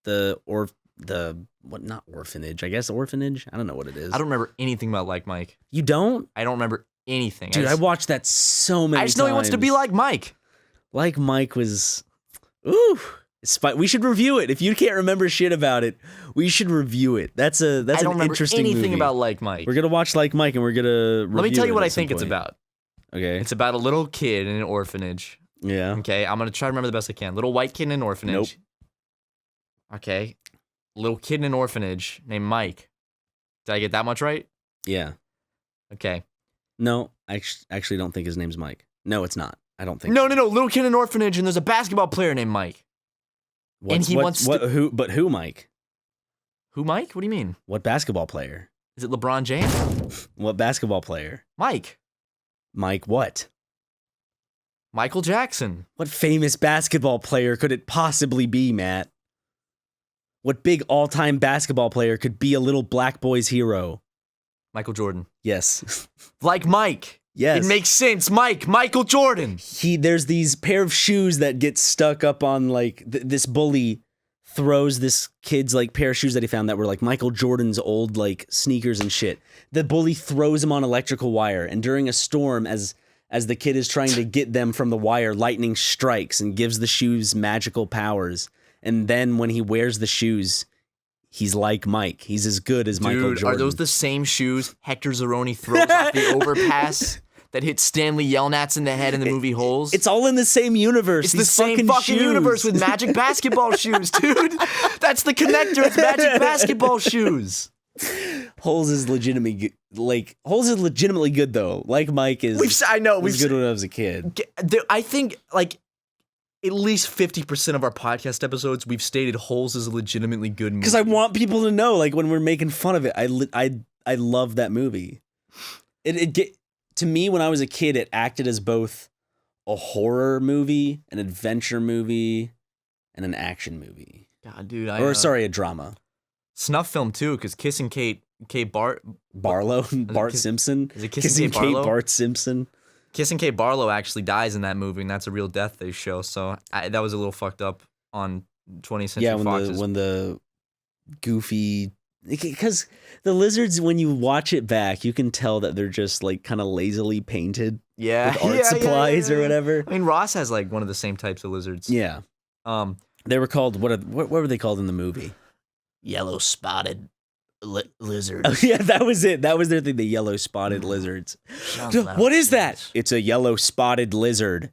not orphanage, I guess orphanage. I don't know what it is. I don't remember anything about Like Mike. You don't, I don't remember anything. dude. I watched that so many. I just know he wants to be times. like Mike. Like Mike was. Ooh, we should review it. If you can't remember shit about it, we should review it. That's I an don't remember interesting anything movie. about Like Mike. We're gonna watch Like Mike, and we're gonna. Let me review tell you it what at I some think it's point. about. Okay. It's about a little kid in an orphanage. Yeah. Okay, I'm gonna try to remember the best I can. Little white kid in an orphanage. Nope. Okay, little kid in an orphanage named Mike. Did I get that much right? Yeah. Okay. No, I actually don't think his name's Mike. No, it's not. I don't think. No. Little kid in an orphanage, and there's a basketball player named Mike. And he wants to- Who? But who? Mike? Who, Mike? What do you mean? What basketball player? Is it LeBron James? What basketball player? Mike. Mike what? Michael Jackson. What famous basketball player could it possibly be, Matt? What big all-time basketball player could be a little black boy's hero? Michael Jordan. Yes. Like Mike. Yes. It makes sense. Michael Jordan. There's these pair of shoes that get stuck up on like this bully throws this kid's like pair of shoes that he found that were like Michael Jordan's old like sneakers and shit. The bully throws them on electrical wire, and during a storm, as the kid is trying to get them from the wire, lightning strikes and gives the shoes magical powers. And then when he wears the shoes, he's like Mike. He's as good as Michael Dude, Jordan. are those the same shoes Hector Zeroni throws off the overpass that hit Stanley Yelnats in the head in the movie Holes? It's all in the same universe. It's the These same fucking shoes. universe with magic basketball shoes, dude. That's the connector. It's magic basketball shoes. Holes is legitimately good though. Like Mike is. We've good when I was a kid. I think like at least 50% of our podcast episodes we've stated Holes is a legitimately good movie. Because I want people to know, like when we're making fun of it, I love that movie. To me, when I was a kid, it acted as both a horror movie, an adventure movie, and an action movie. God, dude, a drama. Snuff film too, because Kissing Kate Barlow, Bart Simpson. Is it Kissing Kate Barlow? Bart Simpson. Kissing Kate Barlow actually dies in that movie, and that's a real death they show. So that was a little fucked up on 20th Century Fox. When the goofy, because the lizards, when you watch it back, you can tell that they're just like kind of lazily painted. Yeah, with art supplies or whatever. I mean, Ross has like one of the same types of lizards. Yeah. They were called what were they called in the movie? Yellow spotted lizards. Oh, yeah, that was it. That was their thing. The yellow spotted lizards. What is that? It's a yellow spotted lizard.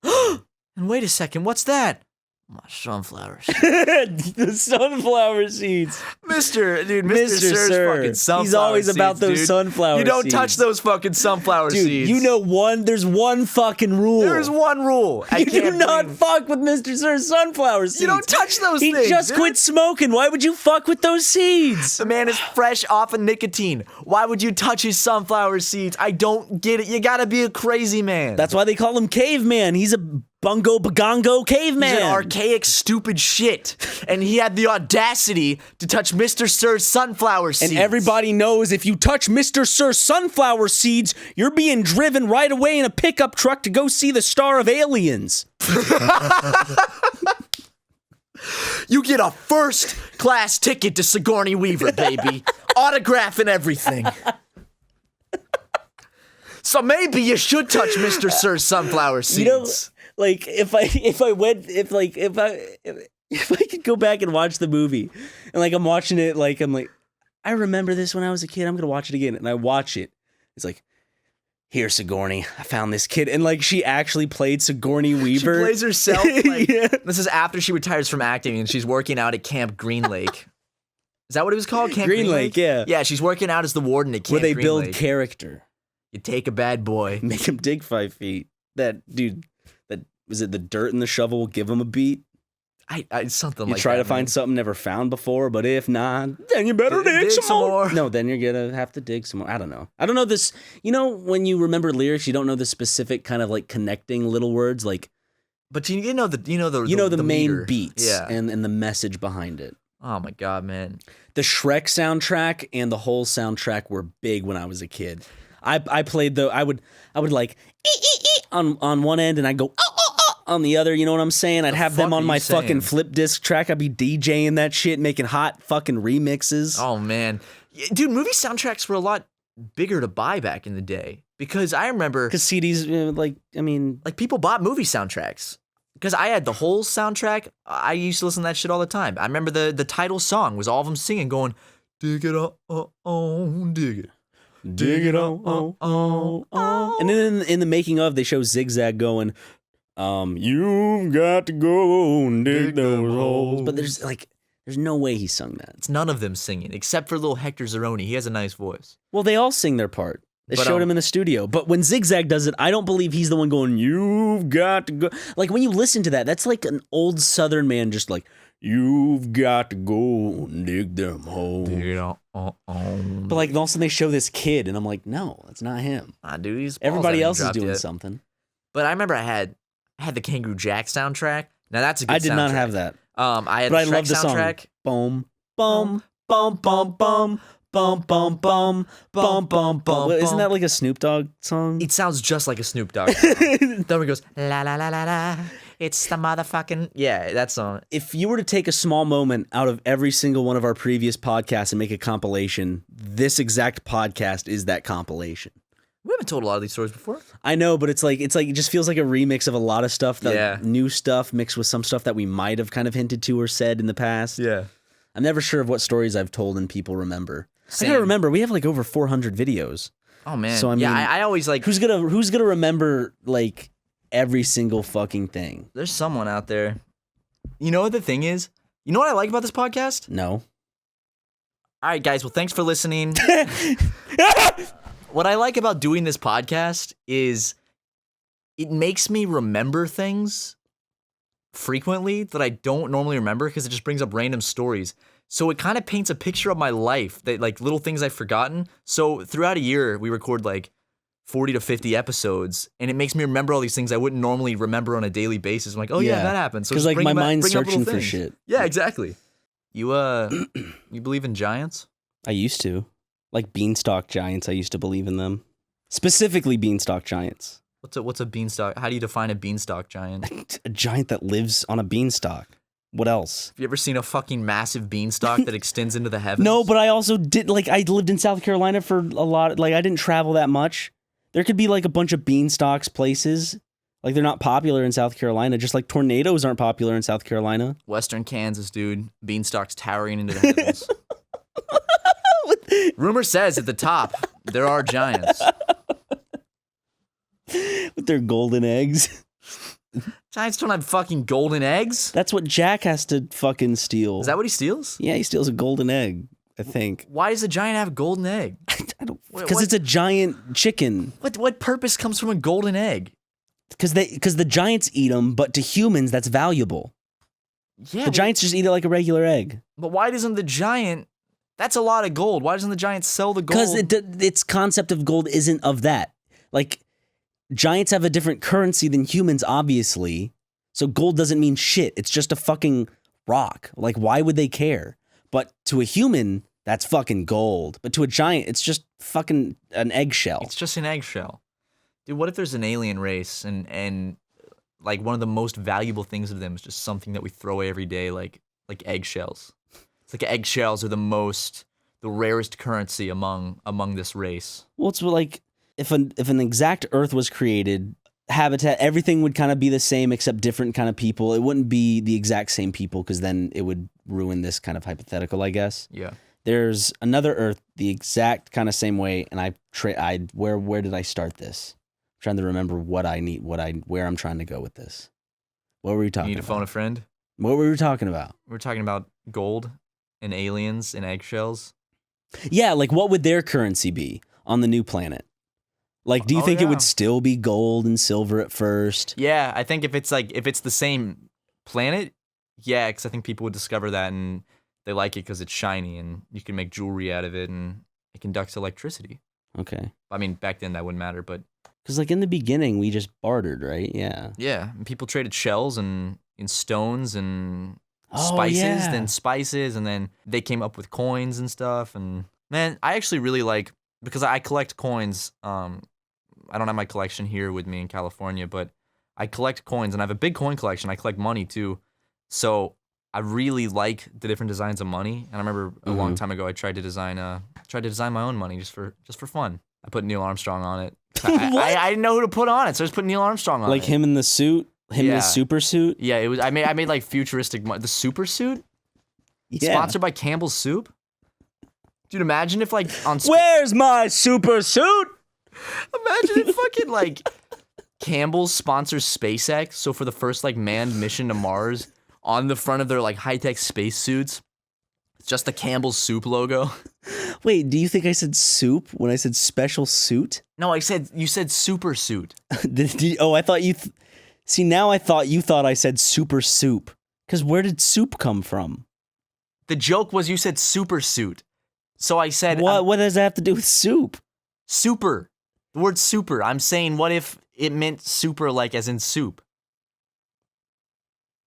And wait a second, what's that? My sunflower seeds. The sunflower seeds. Mr. Sir's fucking sunflower He's always seeds, about those dude. sunflower seeds. You don't touch those fucking sunflower dude, seeds. you know there's one fucking rule. There's one rule. You do not fuck with Mr. Sir's sunflower seeds. You don't touch those things. He just quit smoking. Why would you fuck with those seeds? The man is fresh off of nicotine. Why would you touch his sunflower seeds? I don't get it. You gotta be a crazy man. That's why they call him caveman. He's a bungo bagongo caveman. He's an archaic, stupid shit. And he had the audacity to touch Mr. Sir's sunflower seeds. And everybody knows if you touch Mr. Sir's sunflower seeds, you're being driven right away in a pickup truck to go see the star of Aliens. You get a first-class ticket to Sigourney Weaver, baby. Autograph and everything. So maybe you should touch Mr. Sir's sunflower seeds. You know, like if I could go back and watch the movie, and like I'm watching it, like I'm like, I remember this when I was a kid. I'm gonna watch it again, and I watch it. It's like, here, Sigourney, I found this kid, and like she actually played Sigourney Weaver. She plays herself. Like, yeah. This is after she retires from acting, and she's working out at Camp Green Lake. Is that what it was called? Camp Green Lake, yeah. Yeah, she's working out as the warden at Camp Where they Green build Lake. character. You take a bad boy, make him dig 5 feet. That dude. Was it the dirt and the shovel will give him a beat? I something like that. You try to find something never found before, but if not, then you better dig some more. No, then you're gonna have to dig some more. I don't know this. You know, when you remember lyrics, you don't know the specific kind of like connecting little words, like. But you know the main meter. beats, yeah, and the message behind it. Oh my god, man! The Shrek soundtrack and the whole soundtrack were big when I was a kid. I played I would like on one end, and I'd go on the other, you know what I'm saying? I'd have them on my fucking flip disc track. I'd be DJing that shit, making hot fucking remixes. Oh, man. Dude, movie soundtracks were a lot bigger to buy back in the day. Because I remember... Because CDs, Like, people bought movie soundtracks. Because I had the whole soundtrack. I used to listen to that shit all the time. I remember the title song was all of them singing, going, dig it, dig it. Dig it, And then in the making of, they show Zigzag going... you've got to go and dig those holes. But there's no way he sung that. It's none of them singing, except for little Hector Zeroni. He has a nice voice. Well, they all sing their part. They showed him in the studio. But when Zigzag does it, I don't believe he's the one going, you've got to go. Like, when you listen to that, that's like an old Southern man just like, you've got to go and dig them holes. But like, also they show this kid, and I'm like, no, that's not him. Dude, he's everybody else is doing something. But I remember I had the Kangaroo Jack soundtrack. Now that's a good soundtrack. I did not have that. I had the Shrek soundtrack. Boom, boom, boom, boom, boom, boom, boom, boom, boom, boom, boom. Isn't that like a Snoop Dogg song? It sounds just like a Snoop Dogg song. Then it goes, la la la la la. It's the motherfucking... Yeah, that song. If you were to take a small moment out of every single one of our previous podcasts and make a compilation, this exact podcast is that compilation. We haven't told a lot of these stories before. I know, but it's like it just feels like a remix of a lot of stuff, new stuff mixed with some stuff that we might have kind of hinted to or said in the past. Yeah. I'm never sure of what stories I've told and people remember. Same. I gotta remember, we have like over 400 videos. Oh man. So I mean, I always like who's gonna remember like every single fucking thing? There's someone out there. You know what the thing is? You know what I like about this podcast? No. All right, guys. Well, thanks for listening. What I like about doing this podcast is it makes me remember things frequently that I don't normally remember because it just brings up random stories. So it kind of paints a picture of my life, that like little things I've forgotten. So throughout a year, we record like 40 to 50 episodes, and it makes me remember all these things I wouldn't normally remember on a daily basis. I'm like, oh yeah, that happened. So because just like my mind's bring up little searching for things. shit. Yeah, exactly. You you believe in giants? I used to. Like beanstalk giants, I used to believe in them. Specifically beanstalk giants. What's a beanstalk? How do you define a beanstalk giant? A giant that lives on a beanstalk. What else? Have you ever seen a fucking massive beanstalk that extends into the heavens? No, but I also did, like, I lived in South Carolina for a lot, like, I didn't travel that much. There could be, like, a bunch of beanstalks places. Like, they're not popular in South Carolina, just like tornadoes aren't popular in South Carolina. Western Kansas, dude. Beanstalks towering into the heavens. Rumor says at the top, there are giants. With their golden eggs. Giants don't have fucking golden eggs. That's what Jack has to fucking steal. Is that what he steals? Yeah, he steals a golden egg, I think. Why does a giant have a golden egg? I don't, because it's a giant chicken. What purpose comes from a golden egg? Because the giants eat them, but to humans, that's valuable. Yeah, The giants just eat it like a regular egg. but why doesn't the giant... That's a lot of gold. Why doesn't the giant sell the gold? Because its concept of gold isn't of that. Like, giants have a different currency than humans, obviously. So gold doesn't mean shit. It's just a fucking rock. Like, why would they care? But to a human, that's fucking gold. But to a giant, it's just fucking an eggshell. It's just an eggshell. Dude, what if there's an alien race and like one of the most valuable things of them is just something that we throw away every day, like eggshells? It's like eggshells are the rarest currency among this race. Well, it's like if an exact Earth was created, habitat, everything would kind of be the same except different kind of people. It wouldn't be the exact same people because then it would ruin this kind of hypothetical, I guess. Yeah. There's another Earth the exact kind of same way, and where did I start this? I'm trying to remember where I'm trying to go with this. What were we talking You need about? to phone a friend? What were we talking about? We're talking about gold and aliens and eggshells. Yeah, like what would their currency be on the new planet? Like, do you think it would still be gold and silver at first? Yeah, I think if it's the same planet, yeah, because I think people would discover that and they like it because it's shiny and you can make jewelry out of it and it conducts electricity. Okay. I mean, back then that wouldn't matter, but Because like in the beginning, we just bartered, right? Yeah. yeah, and people traded shells and stones and spices, and then they came up with coins and stuff. And man, I actually really like, because I collect coins. I don't have my collection here with me in California, but I collect coins and I have a big coin collection. I collect money too, so I really like the different designs of money. And I remember a long time ago, I tried to design my own money just for fun. I put Neil Armstrong on it. I didn't know who to put on it, so I just put Neil Armstrong on it. Like him in the suit, him in his super suit. Yeah, it was. I made like futuristic the super suit. Yeah. Sponsored by Campbell's Soup. Dude, imagine if like on Where's my super suit? imagine if fucking like Campbell's sponsors SpaceX. So for the first like manned mission to Mars, on the front of their like high-tech space suits, it's just the Campbell's Soup logo. Wait, do you think I said soup when I said special suit? No, you said super suit. I thought you. See, now I thought you thought I said super soup. Because where did soup come from? The joke was you said super suit. So I said What does that have to do with soup? super. The word super. I'm saying, what if it meant super like as in soup?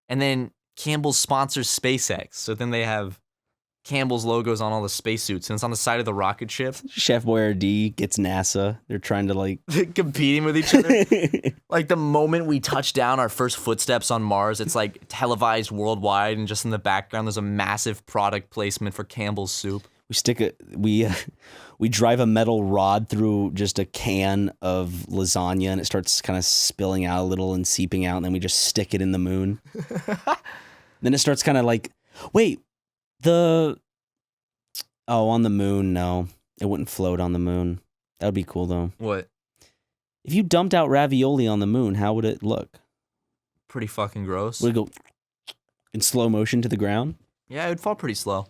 And then Campbell's sponsors SpaceX. So then they have Campbell's logos on all the spacesuits, and it's on the side of the rocket ship. Chef Boyardee gets NASA. They're trying to like competing with each other. Like the moment we touch down our first footsteps on Mars, it's like televised worldwide, and just in the background there's a massive product placement for Campbell's Soup. We drive a metal rod through just a can of lasagna, and it starts kind of spilling out a little and seeping out, and then we just stick it in the moon. Then it starts kind of like, wait, on the moon, no. It wouldn't float on the moon. That would be cool, though. What? If you dumped out ravioli on the moon, how would it look? Pretty fucking gross. Would it go in slow motion to the ground? Yeah, it would fall pretty slow.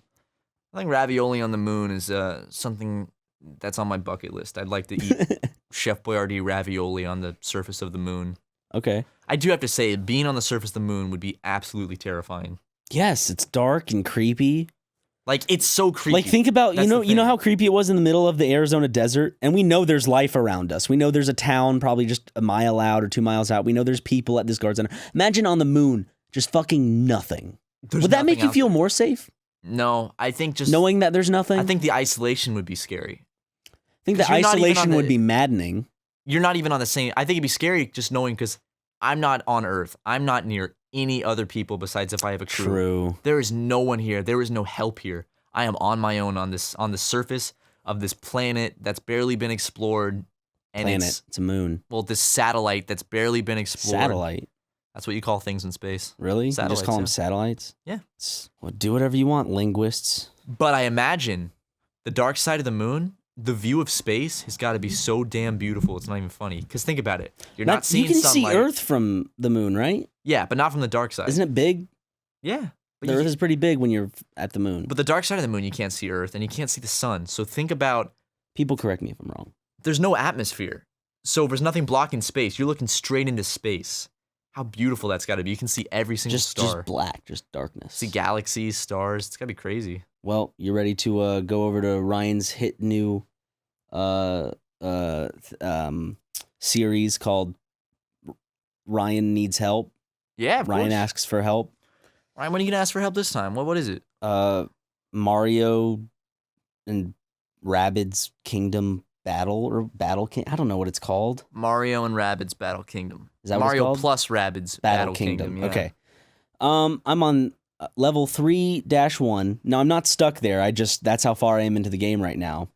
I think ravioli on the moon is something that's on my bucket list. I'd like to eat Chef Boyardee ravioli on the surface of the moon. Okay. I do have to say, being on the surface of the moon would be absolutely terrifying. Yes, it's dark and creepy. Like, it's so creepy. Like, think about, That's the you know thing. how creepy it was in the middle of the Arizona desert? And we know there's life around us. We know there's a town probably just a mile out or 2 miles out. We know there's people at this guard center. Imagine on the moon, just fucking nothing. Would that make you feel more safe? No, I think just... Knowing that there's nothing? I think the isolation would be scary. I think the 'Cause you're not even isolation on would the- be maddening. You're not even on the same... I think it'd be scary just knowing because I'm not on Earth. I'm not near any other people besides if I have a crew. True. There is no one here. There is no help here. I am on my own on the surface of this planet that's barely been explored. And Planet. It's a moon. well, this satellite that's barely been explored. Satellite. That's what you call things in space. Really? You just Satellites, call them yeah. satellites? Yeah. Well, do whatever you want, linguists. But I imagine the dark side of the moon, the view of space has got to be so damn beautiful. It's not even funny. Because think about it. You're not seeing you can sunlight. see Earth from the moon, right? Yeah, but not from the dark side. Isn't it big? Yeah. But, The Earth is pretty big when you're at the moon. but the dark side of the moon, you can't see Earth and you can't see the sun. So think about People correct me if I'm wrong. there's no atmosphere. So there's nothing blocking space. You're looking straight into space. How beautiful that's got to be. You can see every single Just star. black, just darkness. See galaxies, stars. It's got to be crazy. Well, you ready to go over to Ryan's hit new series called Ryan Needs Help? Yeah, of Ryan course. asks for help. Ryan, when are you going to ask for help this time? What is it? Mario and Rabbids Kingdom Battle or Battle King. I don't know what it's called. Mario and Rabbids Battle Kingdom. Is that what it's Mario called? plus Rabbids Battle Kingdom. yeah. Okay. I'm on level 3-1. No, I'm not stuck there. That's how far I am into the game right now.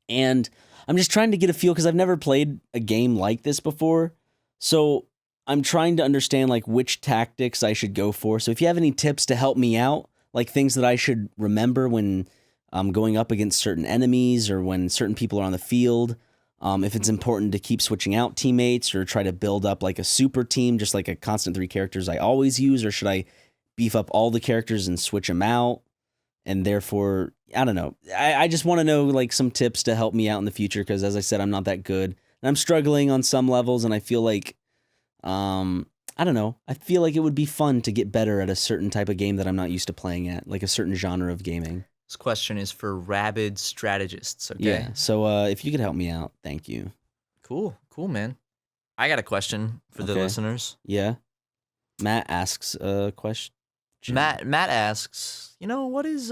And I'm just trying to get a feel because I've never played a game like this before. So I'm trying to understand like which tactics I should go for. So if you have any tips to help me out, like things that I should remember when I'm going up against certain enemies or when certain people are on the field, if it's important to keep switching out teammates or try to build up like a super team, just like a constant 3 characters I always use, or should I beef up all the characters and switch them out? And therefore, I don't know. I just want to know like some tips to help me out in the future because as I said, I'm not that good. And I'm struggling on some levels and I feel like, I don't know. I feel like it would be fun to get better at a certain type of game that I'm not used to playing at, like a certain genre of gaming. This question is for rabid strategists, okay? Yeah. So if you could help me out, thank you. Cool, man. I got a question for the Okay. listeners. Yeah. Matt asks a question. Matt asks, what's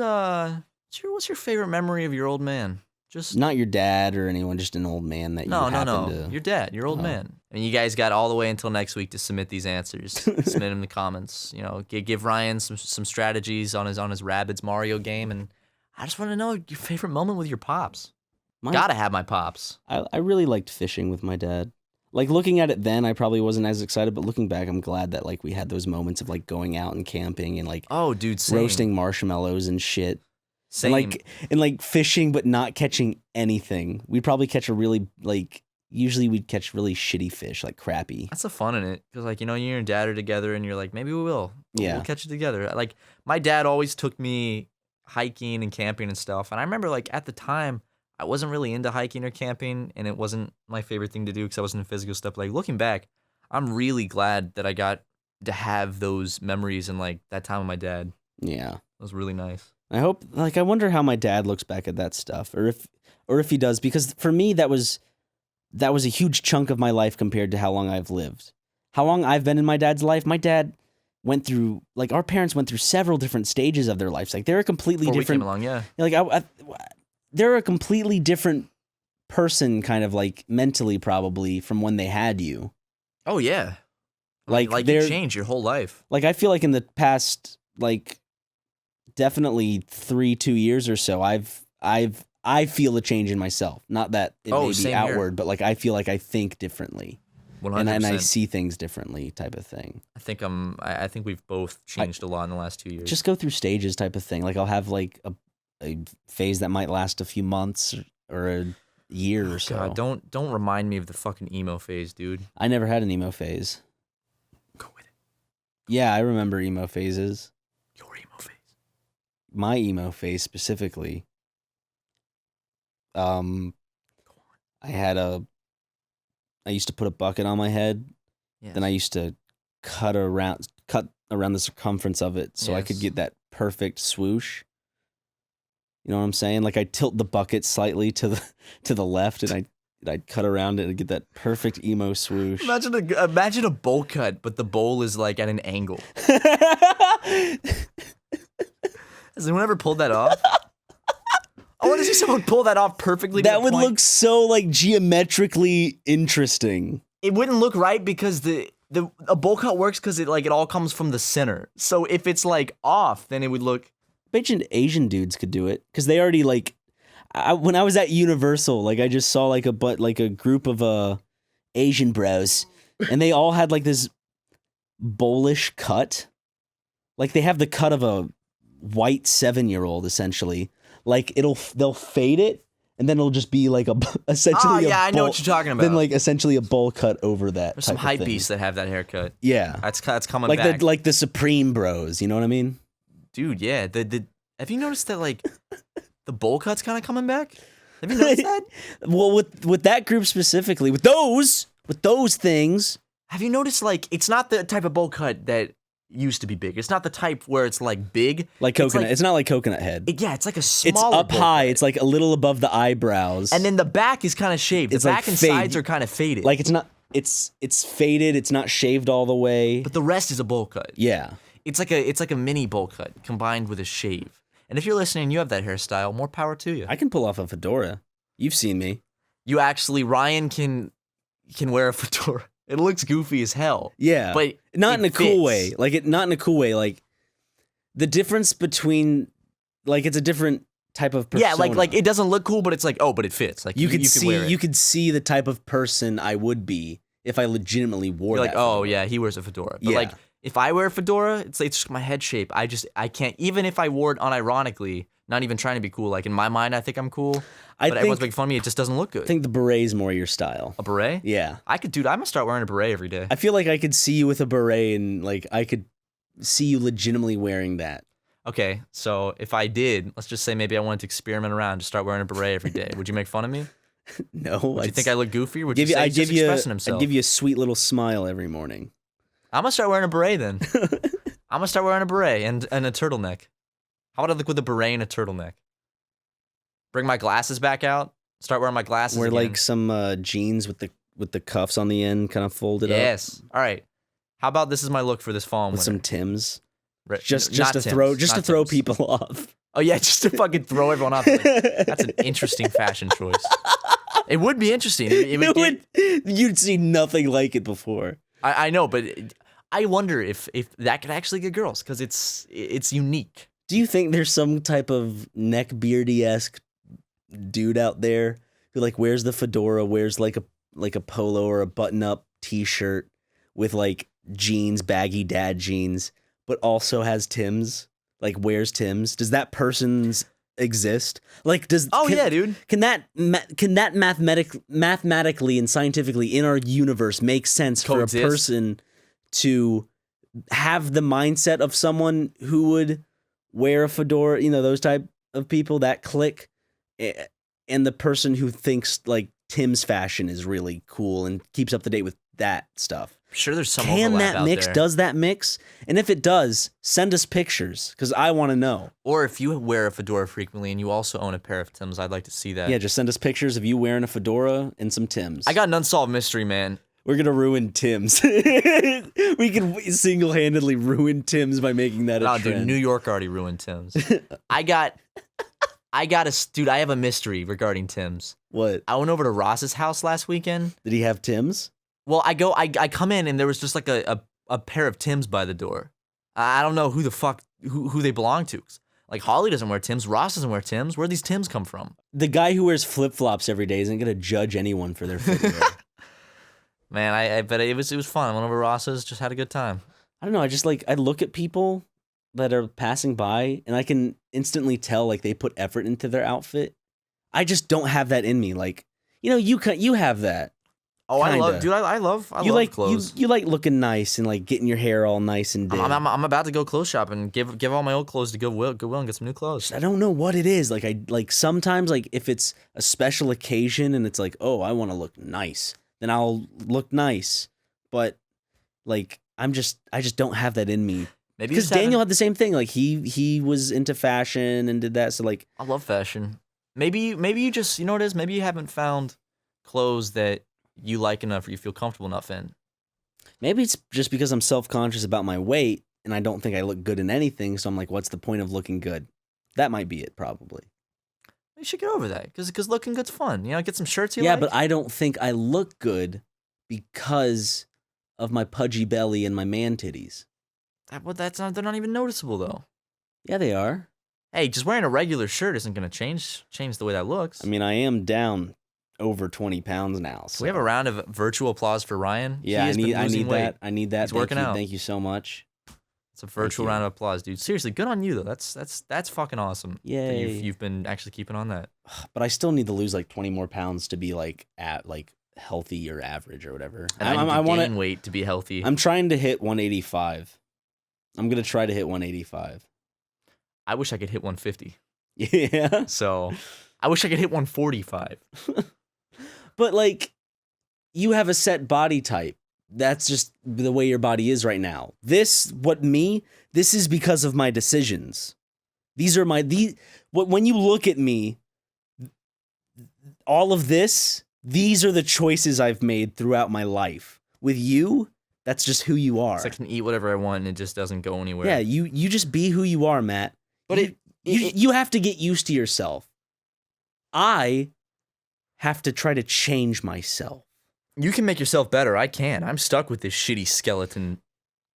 your favorite memory of your old man? Just Not your dad or anyone, just an old man that you no. happen to. Your dad, your old Oh. man. And you guys got all the way until next week to submit these answers. Submit them in the comments. Give Ryan some strategies on his Rabbids Mario game, and I just want to know your favorite moment with your pops. Gotta have my pops. I really liked fishing with my dad. Like looking at it then, I probably wasn't as excited, but looking back, I'm glad that like we had those moments of like going out and camping and like Oh, dude, same. roasting marshmallows and shit. Same. And like fishing but not catching anything. We'd probably catch usually we'd catch really shitty fish, like crappie. That's the fun in it, because you and your dad are together, and you're like, maybe we will. Yeah. We'll catch it together. Like my dad always took me hiking and camping and stuff, and I remember like at the time I wasn't really into hiking or camping, and it wasn't my favorite thing to do because I wasn't into physical stuff. Like looking back, I'm really glad that I got to have those memories and like that time with my dad. Yeah. It was really nice. I hope I wonder how my dad looks back at that stuff or if he does, because for me that was a huge chunk of my life compared to how long I've lived. How long I've been in my dad's life. My dad went through our parents went through several different stages of their lives. Like they're a completely Before different we came along, yeah. like they're a completely different person kind of like mentally probably from when they had you. Oh yeah. Like you they're change your whole life. like I feel like in the past definitely 2 years or so I feel a change in myself. Not that it may be same outward, here. but like I feel like I think differently. 100%. And I see things differently type of thing. I think we've both changed a lot in the last 2 years. Just go through stages type of thing. Like I'll have like a phase that might last a few months or a year or so. God, don't remind me of the fucking emo phase, dude. I never had an emo phase. Go with it. Yeah, I remember emo phases. Your emo phase. my emo phase specifically, I used to put a bucket on my head. Yes. Then I used to cut around the circumference of it so I could Yes. get that perfect swoosh. You know what I'm saying? Like I'd tilt the bucket slightly to the left, and I'd cut around it and get that perfect emo swoosh. Imagine a bowl cut, but the bowl is like at an angle. Has anyone ever pulled that off? I want to see someone pull that off perfectly. to That the would point. look so like geometrically interesting. It wouldn't look right because a bowl cut works because it all comes from the center. So if it's like off, then it would look. Bet you Asian dudes could do it because they already like. When I was at Universal, like I just saw like a group of Asian bros, and they all had like this bowlish cut. Like they have the cut of a white 7-year-old essentially. Like they'll fade it, and then it'll just be like essentially. Oh yeah, I know bowl, what you're talking about. Then like essentially a bowl cut over that. There's some type of hype thing. beasts that have that haircut. Yeah, That's coming like back. the Supreme Bros. You know what I mean? Dude, yeah. Have you noticed that like the bowl cut's kind of coming back? Have you noticed that? Well, with that group specifically, with those things. Have you noticed like it's not the type of bowl cut that used to be big. It's not the type where it's like big. Like coconut. It's not like coconut head. It's like a It's smaller up bowl high. cut. It's like a little above the eyebrows. And then the back is kind of shaved. It's The like back and fade- sides are kind of faded. like it's not. It's faded. It's not shaved all the way. but the rest is a bowl cut. Yeah. It's like a mini bowl cut combined with a shave. And if you're listening and you have that hairstyle, more power to you. I can pull off a fedora. You've seen me. Ryan can wear a fedora. It looks goofy as hell. Yeah. But not it in a cool fits. way. Not in a cool way. Like the difference between it's a different type of persona. Yeah, like it doesn't look cool, but it's like, oh, but it fits. Like you could wear it. you could see the type of person I would be if I legitimately wore You're that. like, oh fedora. yeah, he wears a fedora. But Yeah. like if I wear a fedora, it's just my head shape. I can't, even if I wore it unironically, not even trying to be cool. Like in my mind, I think I'm cool. I But everyone's think making fun of me. It just doesn't look good. I think the beret's more your style. A beret? Yeah. I'm gonna start wearing a beret every day. I feel like I could see you with a beret and like I could see you legitimately wearing that. Okay, so if I did, let's just say maybe I wanted to experiment around, just start wearing a beret every day. Would you make fun of me? No. Would you think I look goofy? Or would you say I'd he's just expressing himself? I'd give you a sweet little smile every morning. I'm gonna start wearing a beret then. I'm gonna start wearing a beret and a turtleneck. How about I look with a beret and a turtleneck? Bring my glasses back out. Start wearing my glasses Wear again. like some jeans with the cuffs on the end kind of folded up. Yes. All right. How about this is my look for this fall and With winter? some Tims. Right, Just not to Timbs, throw not throw Timbs. people off. Oh yeah, just to fucking throw everyone off. Like, that's an interesting fashion choice. It would be interesting. It would You'd see nothing like it before. I know, but I wonder if that could actually get girls because it's unique. Do you think there's some type of neckbeardy-esque dude out there who like wears the fedora, wears like a polo or a button-up t-shirt with like jeans, baggy dad jeans, but also has Tims, like wears Tims? Does that person's exist? Like Yeah, dude. Can that mathematically and scientifically in our universe make sense Coexist? for a person to have the mindset of someone who would wear a fedora, those type of people, that clique, and the person who thinks like Tim's fashion is really cool and keeps up to date with that stuff? I'm sure there's some Can overlap that out mix? there. Does that mix? And if it does, send us pictures because I want to know. Or if you wear a fedora frequently and you also own a pair of Tims, I'd like to see that. Yeah, just send us pictures of you wearing a fedora and some Tims. I got an unsolved mystery, man. We're gonna ruin Tim's. We can single-handedly ruin Tim's by making that a No, trend. dude, New York already ruined Tims. Dude, I have a mystery regarding Tims. What? I went over to Ross's house last weekend. Did he have Tim's? Well, I come in and there was just like a pair of Tims by the door. I don't know who the fuck who they belong to. Like Holly doesn't wear Tims, Ross doesn't wear Tims. Where do these Tims come from? The guy who wears flip-flops every day isn't gonna judge anyone for their footwear. Man, I bet it was fun. I went over to Ross's, just had a good time. I don't know. I just I look at people that are passing by and I can instantly tell like they put effort into their outfit. I just don't have that in me. Like, you have that. Oh, I love, Kinda. dude. I love You like clothes. you like looking nice and like getting your hair all nice and did. I'm about to go clothes shopping and give all my old clothes to Goodwill and get some new clothes. I don't know what it is. Like I like sometimes like if it's a special occasion and it's like, oh, I want to look nice, then I'll look nice. But like I just don't have that in me. Maybe Because Daniel had the same thing. Like he was into fashion and did that. So like I love fashion. Maybe you just, you know what it is? Maybe you haven't found clothes that you like enough or you feel comfortable enough in. maybe it's just because I'm self-conscious about my weight and I don't think I look good in anything. So I'm like, what's the point of looking good? That might be it, probably. You should get over that because looking good's fun. You know, get some shirts you Yeah, like. but I don't think I look good because of my pudgy belly and my man titties. They're not even noticeable though. Yeah, they are. Hey, just wearing a regular shirt isn't gonna change the way that looks. I mean, I am down over 20 pounds now. So. Can we have a round of virtual applause for Ryan? Yeah, He has been I losing need weight. that. I need that. He's working out. Thank you so much. It's a virtual you. round of applause, dude. Seriously, good on you though. That's fucking awesome. that Yay. You've been actually keeping on that. But I still need to lose like 20 more pounds to be like at like healthy or average or whatever. And I need to want gain weight to be healthy. I'm trying to hit 185. I'm gonna try to hit 185. I wish I could hit 150. Yeah. So I wish I could hit 145. But like, you have a set body type. That's just the way your body is right now. This is because of my decisions. When you look at me, all of this, these are the choices I've made throughout my life. With you, that's just who you are. It's like I can eat whatever I want and it just doesn't go anywhere. Yeah, you just be who you are, Matt. But you have to get used to yourself. I have to try to change myself. You can make yourself better. I can. I'm stuck with this shitty skeleton.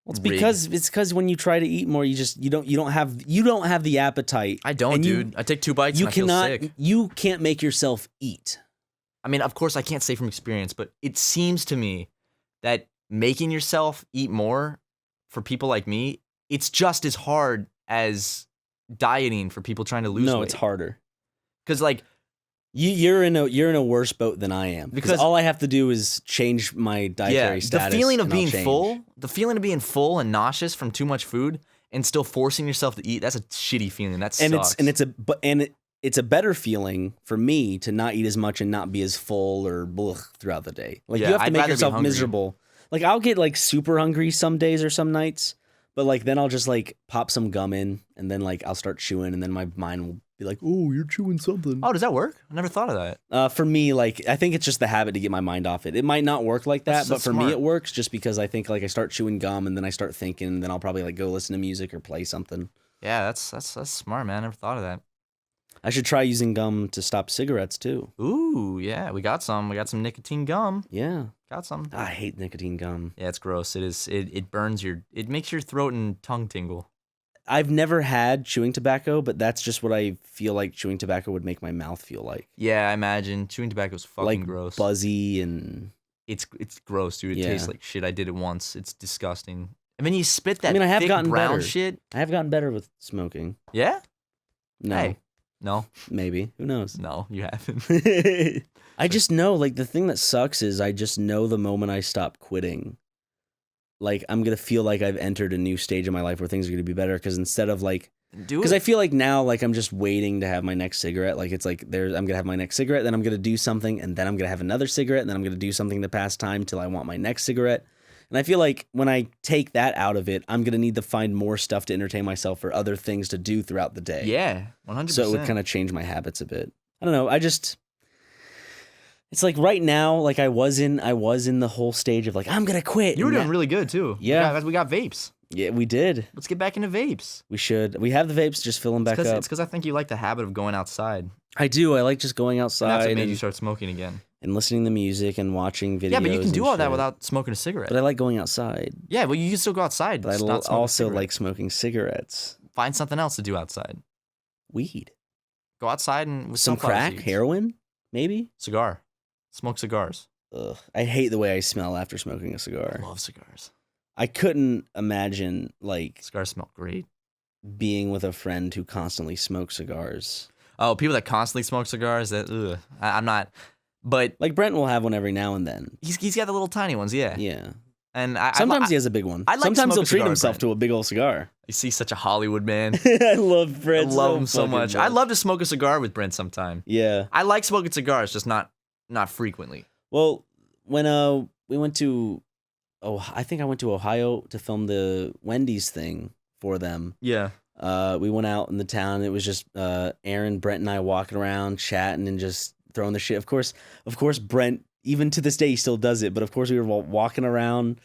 It's because when you try to eat more, you don't have the appetite. I don't, and dude. I take 2 bites and I feel sick. You can't make yourself eat. I mean, of course, I can't say from experience, but it seems to me that making yourself eat more for people like me, it's just as hard as dieting for people trying to lose weight. No, it's harder. Because like you're in a worse boat than I am. Because all I have to do is change my dietary status. The feeling of and I'll being change. full and nauseous from too much food and still forcing yourself to eat, that's a shitty feeling. That sucks. It's a better feeling for me to not eat as much and not be as full or blech throughout the day. Like you have to I'd make rather be yourself hungry. miserable. Like I'll get like super hungry some days or some nights, but like then I'll just like pop some gum in and then like I'll start chewing and then my mind will be like, "Oh, you're chewing something." Oh, does that work? I never thought of that. For me, like I think it's just the habit to get my mind off it. It might not work like that, but for me smart. it works just because I think like I start chewing gum and then I start thinking, and then I'll probably like go listen to music or play something. Yeah, that's smart, man. I never thought of that. I should try using gum to stop cigarettes too. Ooh, yeah, we got some nicotine gum. Yeah. Got some. I hate nicotine gum. Yeah, it's gross. It is. It burns it makes your throat and tongue tingle. I've never had chewing tobacco, but that's just what I feel like chewing tobacco would make my mouth feel like. Yeah, I imagine chewing tobacco is fucking Like gross. buzzy and It's gross, dude. It Yeah. tastes like shit. I did it once. It's disgusting. And then you spit that I mean, I have thick gotten brown better. shit. I have gotten better with smoking. Yeah? No, Hey. No. maybe. Who knows? No, you haven't. I just know, like, the thing that sucks is I just know the moment I stop quitting, like, I'm going to feel like I've entered a new stage of my life where things are going to be better. Because instead of, like, Do because it. I feel like now, like, I'm just waiting to have my next cigarette. Like, it's like, I'm going to have my next cigarette, then I'm going to do something, and then I'm going to have another cigarette, and then I'm going to do something to pass time till I want my next cigarette. And I feel like when I take that out of it, I'm going to need to find more stuff to entertain myself or other things to do throughout the day. Yeah, 100%. So it would kind of change my habits a bit. I don't know. It's like right now, like I was in the whole stage of like, I'm going to quit. You were And doing really good, too. Yeah. We got vapes. Yeah, we did. Let's get back into vapes. We should. We have the vapes, just fill them back up. It's because I think you like the habit of going outside. I do. I like just going And that's outside what made and, you start smoking again. and listening to music and watching videos. Yeah, but you can and do all that shit. without smoking a cigarette. But I like going outside. Yeah, well, you can still go outside. But I just not smoke a also cigarette. like smoking cigarettes. Find something else to do outside. Weed. Go outside and with Some sunflower crack, seeds. heroin, maybe? Cigar. Smoke cigars. Ugh. I hate the way I smell after smoking a cigar. I love cigars. I couldn't imagine like Cigars smell great. being with a friend who constantly smokes cigars. Oh, people that constantly smoke cigars. I'm not. But Like Brent will have one every now and then. he's got the little tiny ones, yeah. Yeah. And Sometimes he has a big one. I'd like to Sometimes smoke he'll a treat cigar, himself Brent. to a big old cigar. You see, such a Hollywood man. I love Brent. I love him so fucking much. I'd love to smoke a cigar with Brent sometime. Yeah. I like smoking cigars, just not frequently. Well, when we went to, I think I went to Ohio to film the Wendy's thing for them. Yeah. We went out in the town. It was just Aaron, Brent, and I walking around, chatting, and just throwing the shit. Of course, Brent, even to this day, he still does it. But of course, we were walking around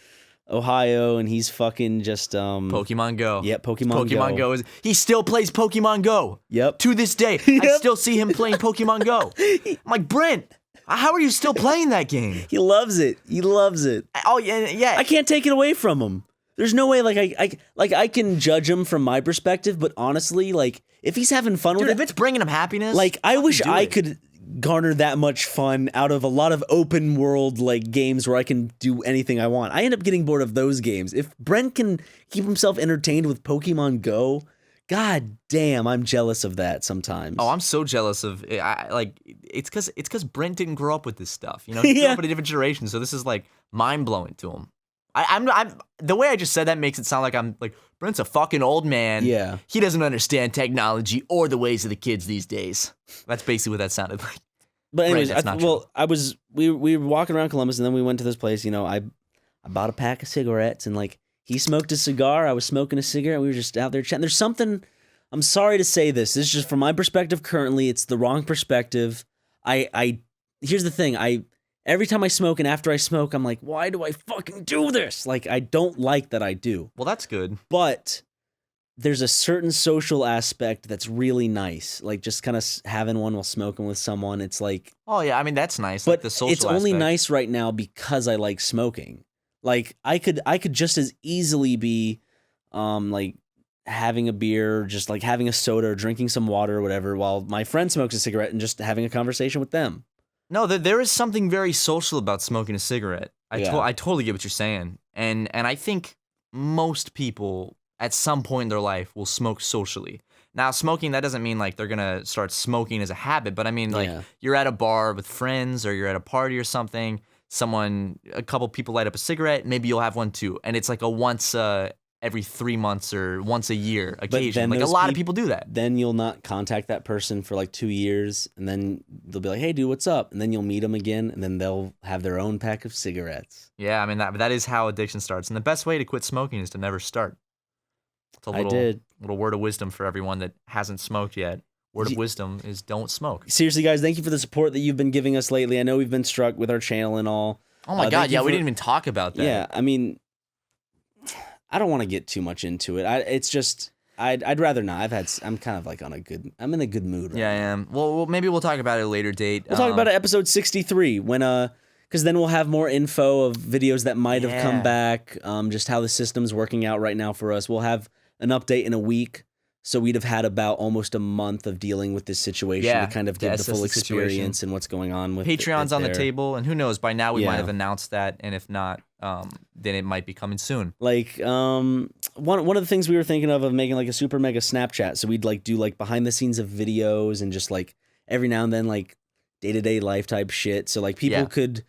Ohio, and he's fucking just Pokemon Go. Yep, Pokemon Go is. He still plays Pokemon Go. Yep. To this day, Yep. I still see him playing Pokemon Go. I'm like, Brent, how are you still playing that game? He loves it. He loves it. Oh yeah, yeah. I can't take it away from him. There's no way, I can judge him from my perspective, but honestly, like, if he's having fun Dude, with if it, it's bringing him happiness, like, I fucking wish do I it. could garner that much fun out of a lot of open world, like, games where I can do anything I want. I end up getting bored of those games. If Brent can keep himself entertained with Pokemon Go, god damn, I'm jealous of that sometimes. Oh, I'm so jealous of it. It's because Brent didn't grow up with this stuff. You know, he grew Yeah. up in a different generation, so this is like mind blowing to him. I'm the way I just said that makes it sound like I'm like Brent's a fucking old man. Yeah. He doesn't understand technology or the ways of the kids these days. That's basically what that sounded like. But anyways, that's not true. we were walking around Columbus, and then we went to this place. You know, I bought a pack of cigarettes, and like he smoked a cigar, I was smoking a cigarette. We were just out there chatting. There's something. I'm sorry to say this. This is just from my perspective. Currently, it's the wrong perspective. Here's the thing. Every time I smoke and after I smoke, I'm like, why do I fucking do this? Like, I don't like that I do. Well, that's good. But there's a certain social aspect that's really nice. Like, just kind of having one while smoking with someone. It's like, Oh yeah, I mean that's nice. but like the social it's only aspect. nice right now because I like smoking. Like, I could just as easily be, like, having a beer, just like having a soda or drinking some water or whatever, while my friend smokes a cigarette and just having a conversation with them. No, there is something very social about smoking a cigarette. Yeah. I totally get what you're saying, and I think most people at some point in their life will smoke socially. Now, smoking, that doesn't mean like they're gonna start smoking as a habit, but I mean like Yeah. you're at a bar with friends or you're at a party or something. A couple people light up a cigarette, maybe you'll have one too, and it's like a once every 3 months or once a year occasion. then Like a those lot of peop- people do that. Then you'll not contact that person for like 2 years, and then they'll be like, "Hey, dude, what's up?" And then you'll meet them again, and then they'll have their own pack of cigarettes. Yeah, I mean that is how addiction starts, and the best way to quit smoking is to never start. It's a I did. little word of wisdom for everyone that hasn't smoked yet. Word of wisdom is don't smoke. Seriously, guys, thank you for the support that you've been giving us lately. I know we've been struck with our channel and all. Oh my thank god, you yeah, for- we didn't even talk about that. Yeah, I mean, I don't want to get too much into it. It's just I'd rather not. I'm kind of like I'm in a good mood right Yeah, I am. Well, maybe we'll talk about it at a later date. We'll talk about it episode 63 when because then we'll have more info of videos that might have come Yeah. back, just how the system's working out right now for us. We'll have an update in a week, so we'd have had about almost a month of dealing with this situation Yeah, to kind of to give the assess full the situation. experience and what's going on with Patreon's it on the there. table, and who knows? By now we might Yeah. have announced that, and if not, then it might be coming soon. Like one of the things we were thinking of making like a SuperMega Snapchat, so we'd like do like behind the scenes of videos and just like every now and then like day-to-day life type shit, so like people Yeah. could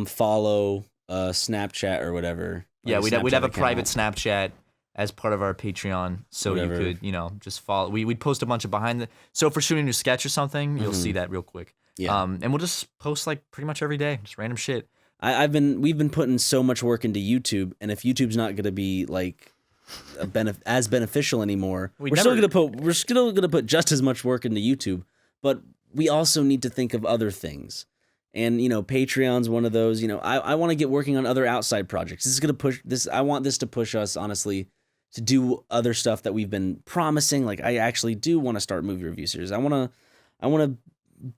follow Snapchat or whatever. Yeah, like we'd have a Snapchat private account. Snapchat as part of our Patreon, so Whatever. you could, just follow. We'd post a bunch of behind the. So if we're shooting a sketch or something, you'll see that real quick. Yeah. And we'll just post like pretty much every day, just random shit. We've been putting so much work into YouTube, and if YouTube's not going to be like as beneficial anymore, we're still going to put just as much work into YouTube, but we also need to think of other things. And Patreon's one of those. I want to get working on other outside projects. This is going to push this. I want this to push us honestly to do other stuff that we've been promising. Like I actually do want to start movie review series. I want to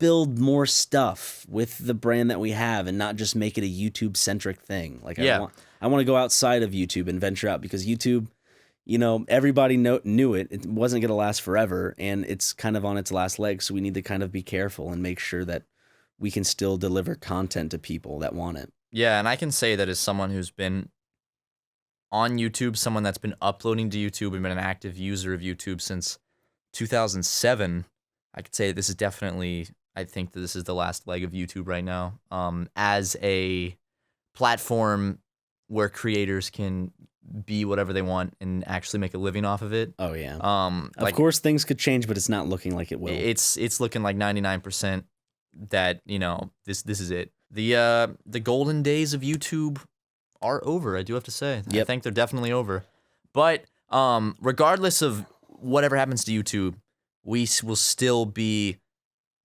build more stuff with the brand that we have and not just make it a YouTube centric thing. Like Yeah. I want to go outside of YouTube and venture out, because YouTube, everybody knew it. It wasn't going to last forever, and it's kind of on its last leg. So we need to kind of be careful and make sure that we can still deliver content to people that want it. Yeah, and I can say that as someone who's been on YouTube, someone that's been uploading to YouTube and been an active user of YouTube since 2007, I could say this is definitely, I think that this is the last leg of YouTube right now. As a platform where creators can be whatever they want and actually make a living off of it. Oh yeah. Like, Of course things could change, but it's not looking like it will. it's looking like 99% that, this is it. The golden days of YouTube are over, I do have to say. I Yep. think they're definitely over. But regardless of whatever happens to YouTube, we will still be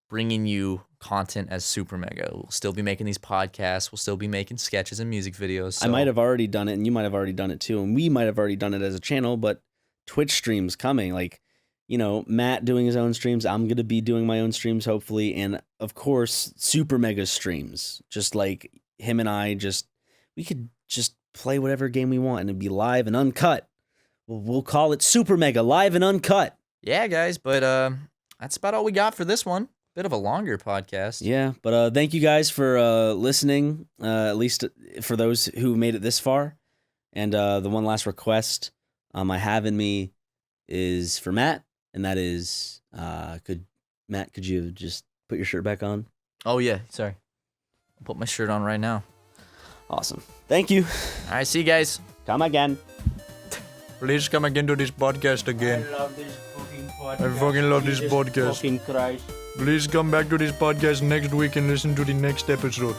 bringing you content as Super Mega. We'll still be making these podcasts. We'll still be making sketches and music videos. So. I might have already done it, and you might have already done it too, and we might have already done it as a channel, but Twitch streams coming. Like, Matt doing his own streams. I'm going to be doing my own streams, hopefully. And, of course, Super Mega streams. Just like him and I, we could just play whatever game we want, and it'd be live and uncut. We'll call it Super Mega, live and uncut. Yeah, guys, but that's about all we got for this one. Bit of a longer podcast. Yeah, but thank you guys for listening, at least for those who made it this far. And the one last request I have in me is for Matt, and that is, could you just put your shirt back on? Oh, yeah, sorry. I'll put my shirt on right now. Awesome. Thank you. All right, see you guys. Come again. Please come again to this podcast again. I love this fucking podcast. I fucking love this Jesus podcast. fucking Christ. Please come back to this podcast next week and listen to the next episode.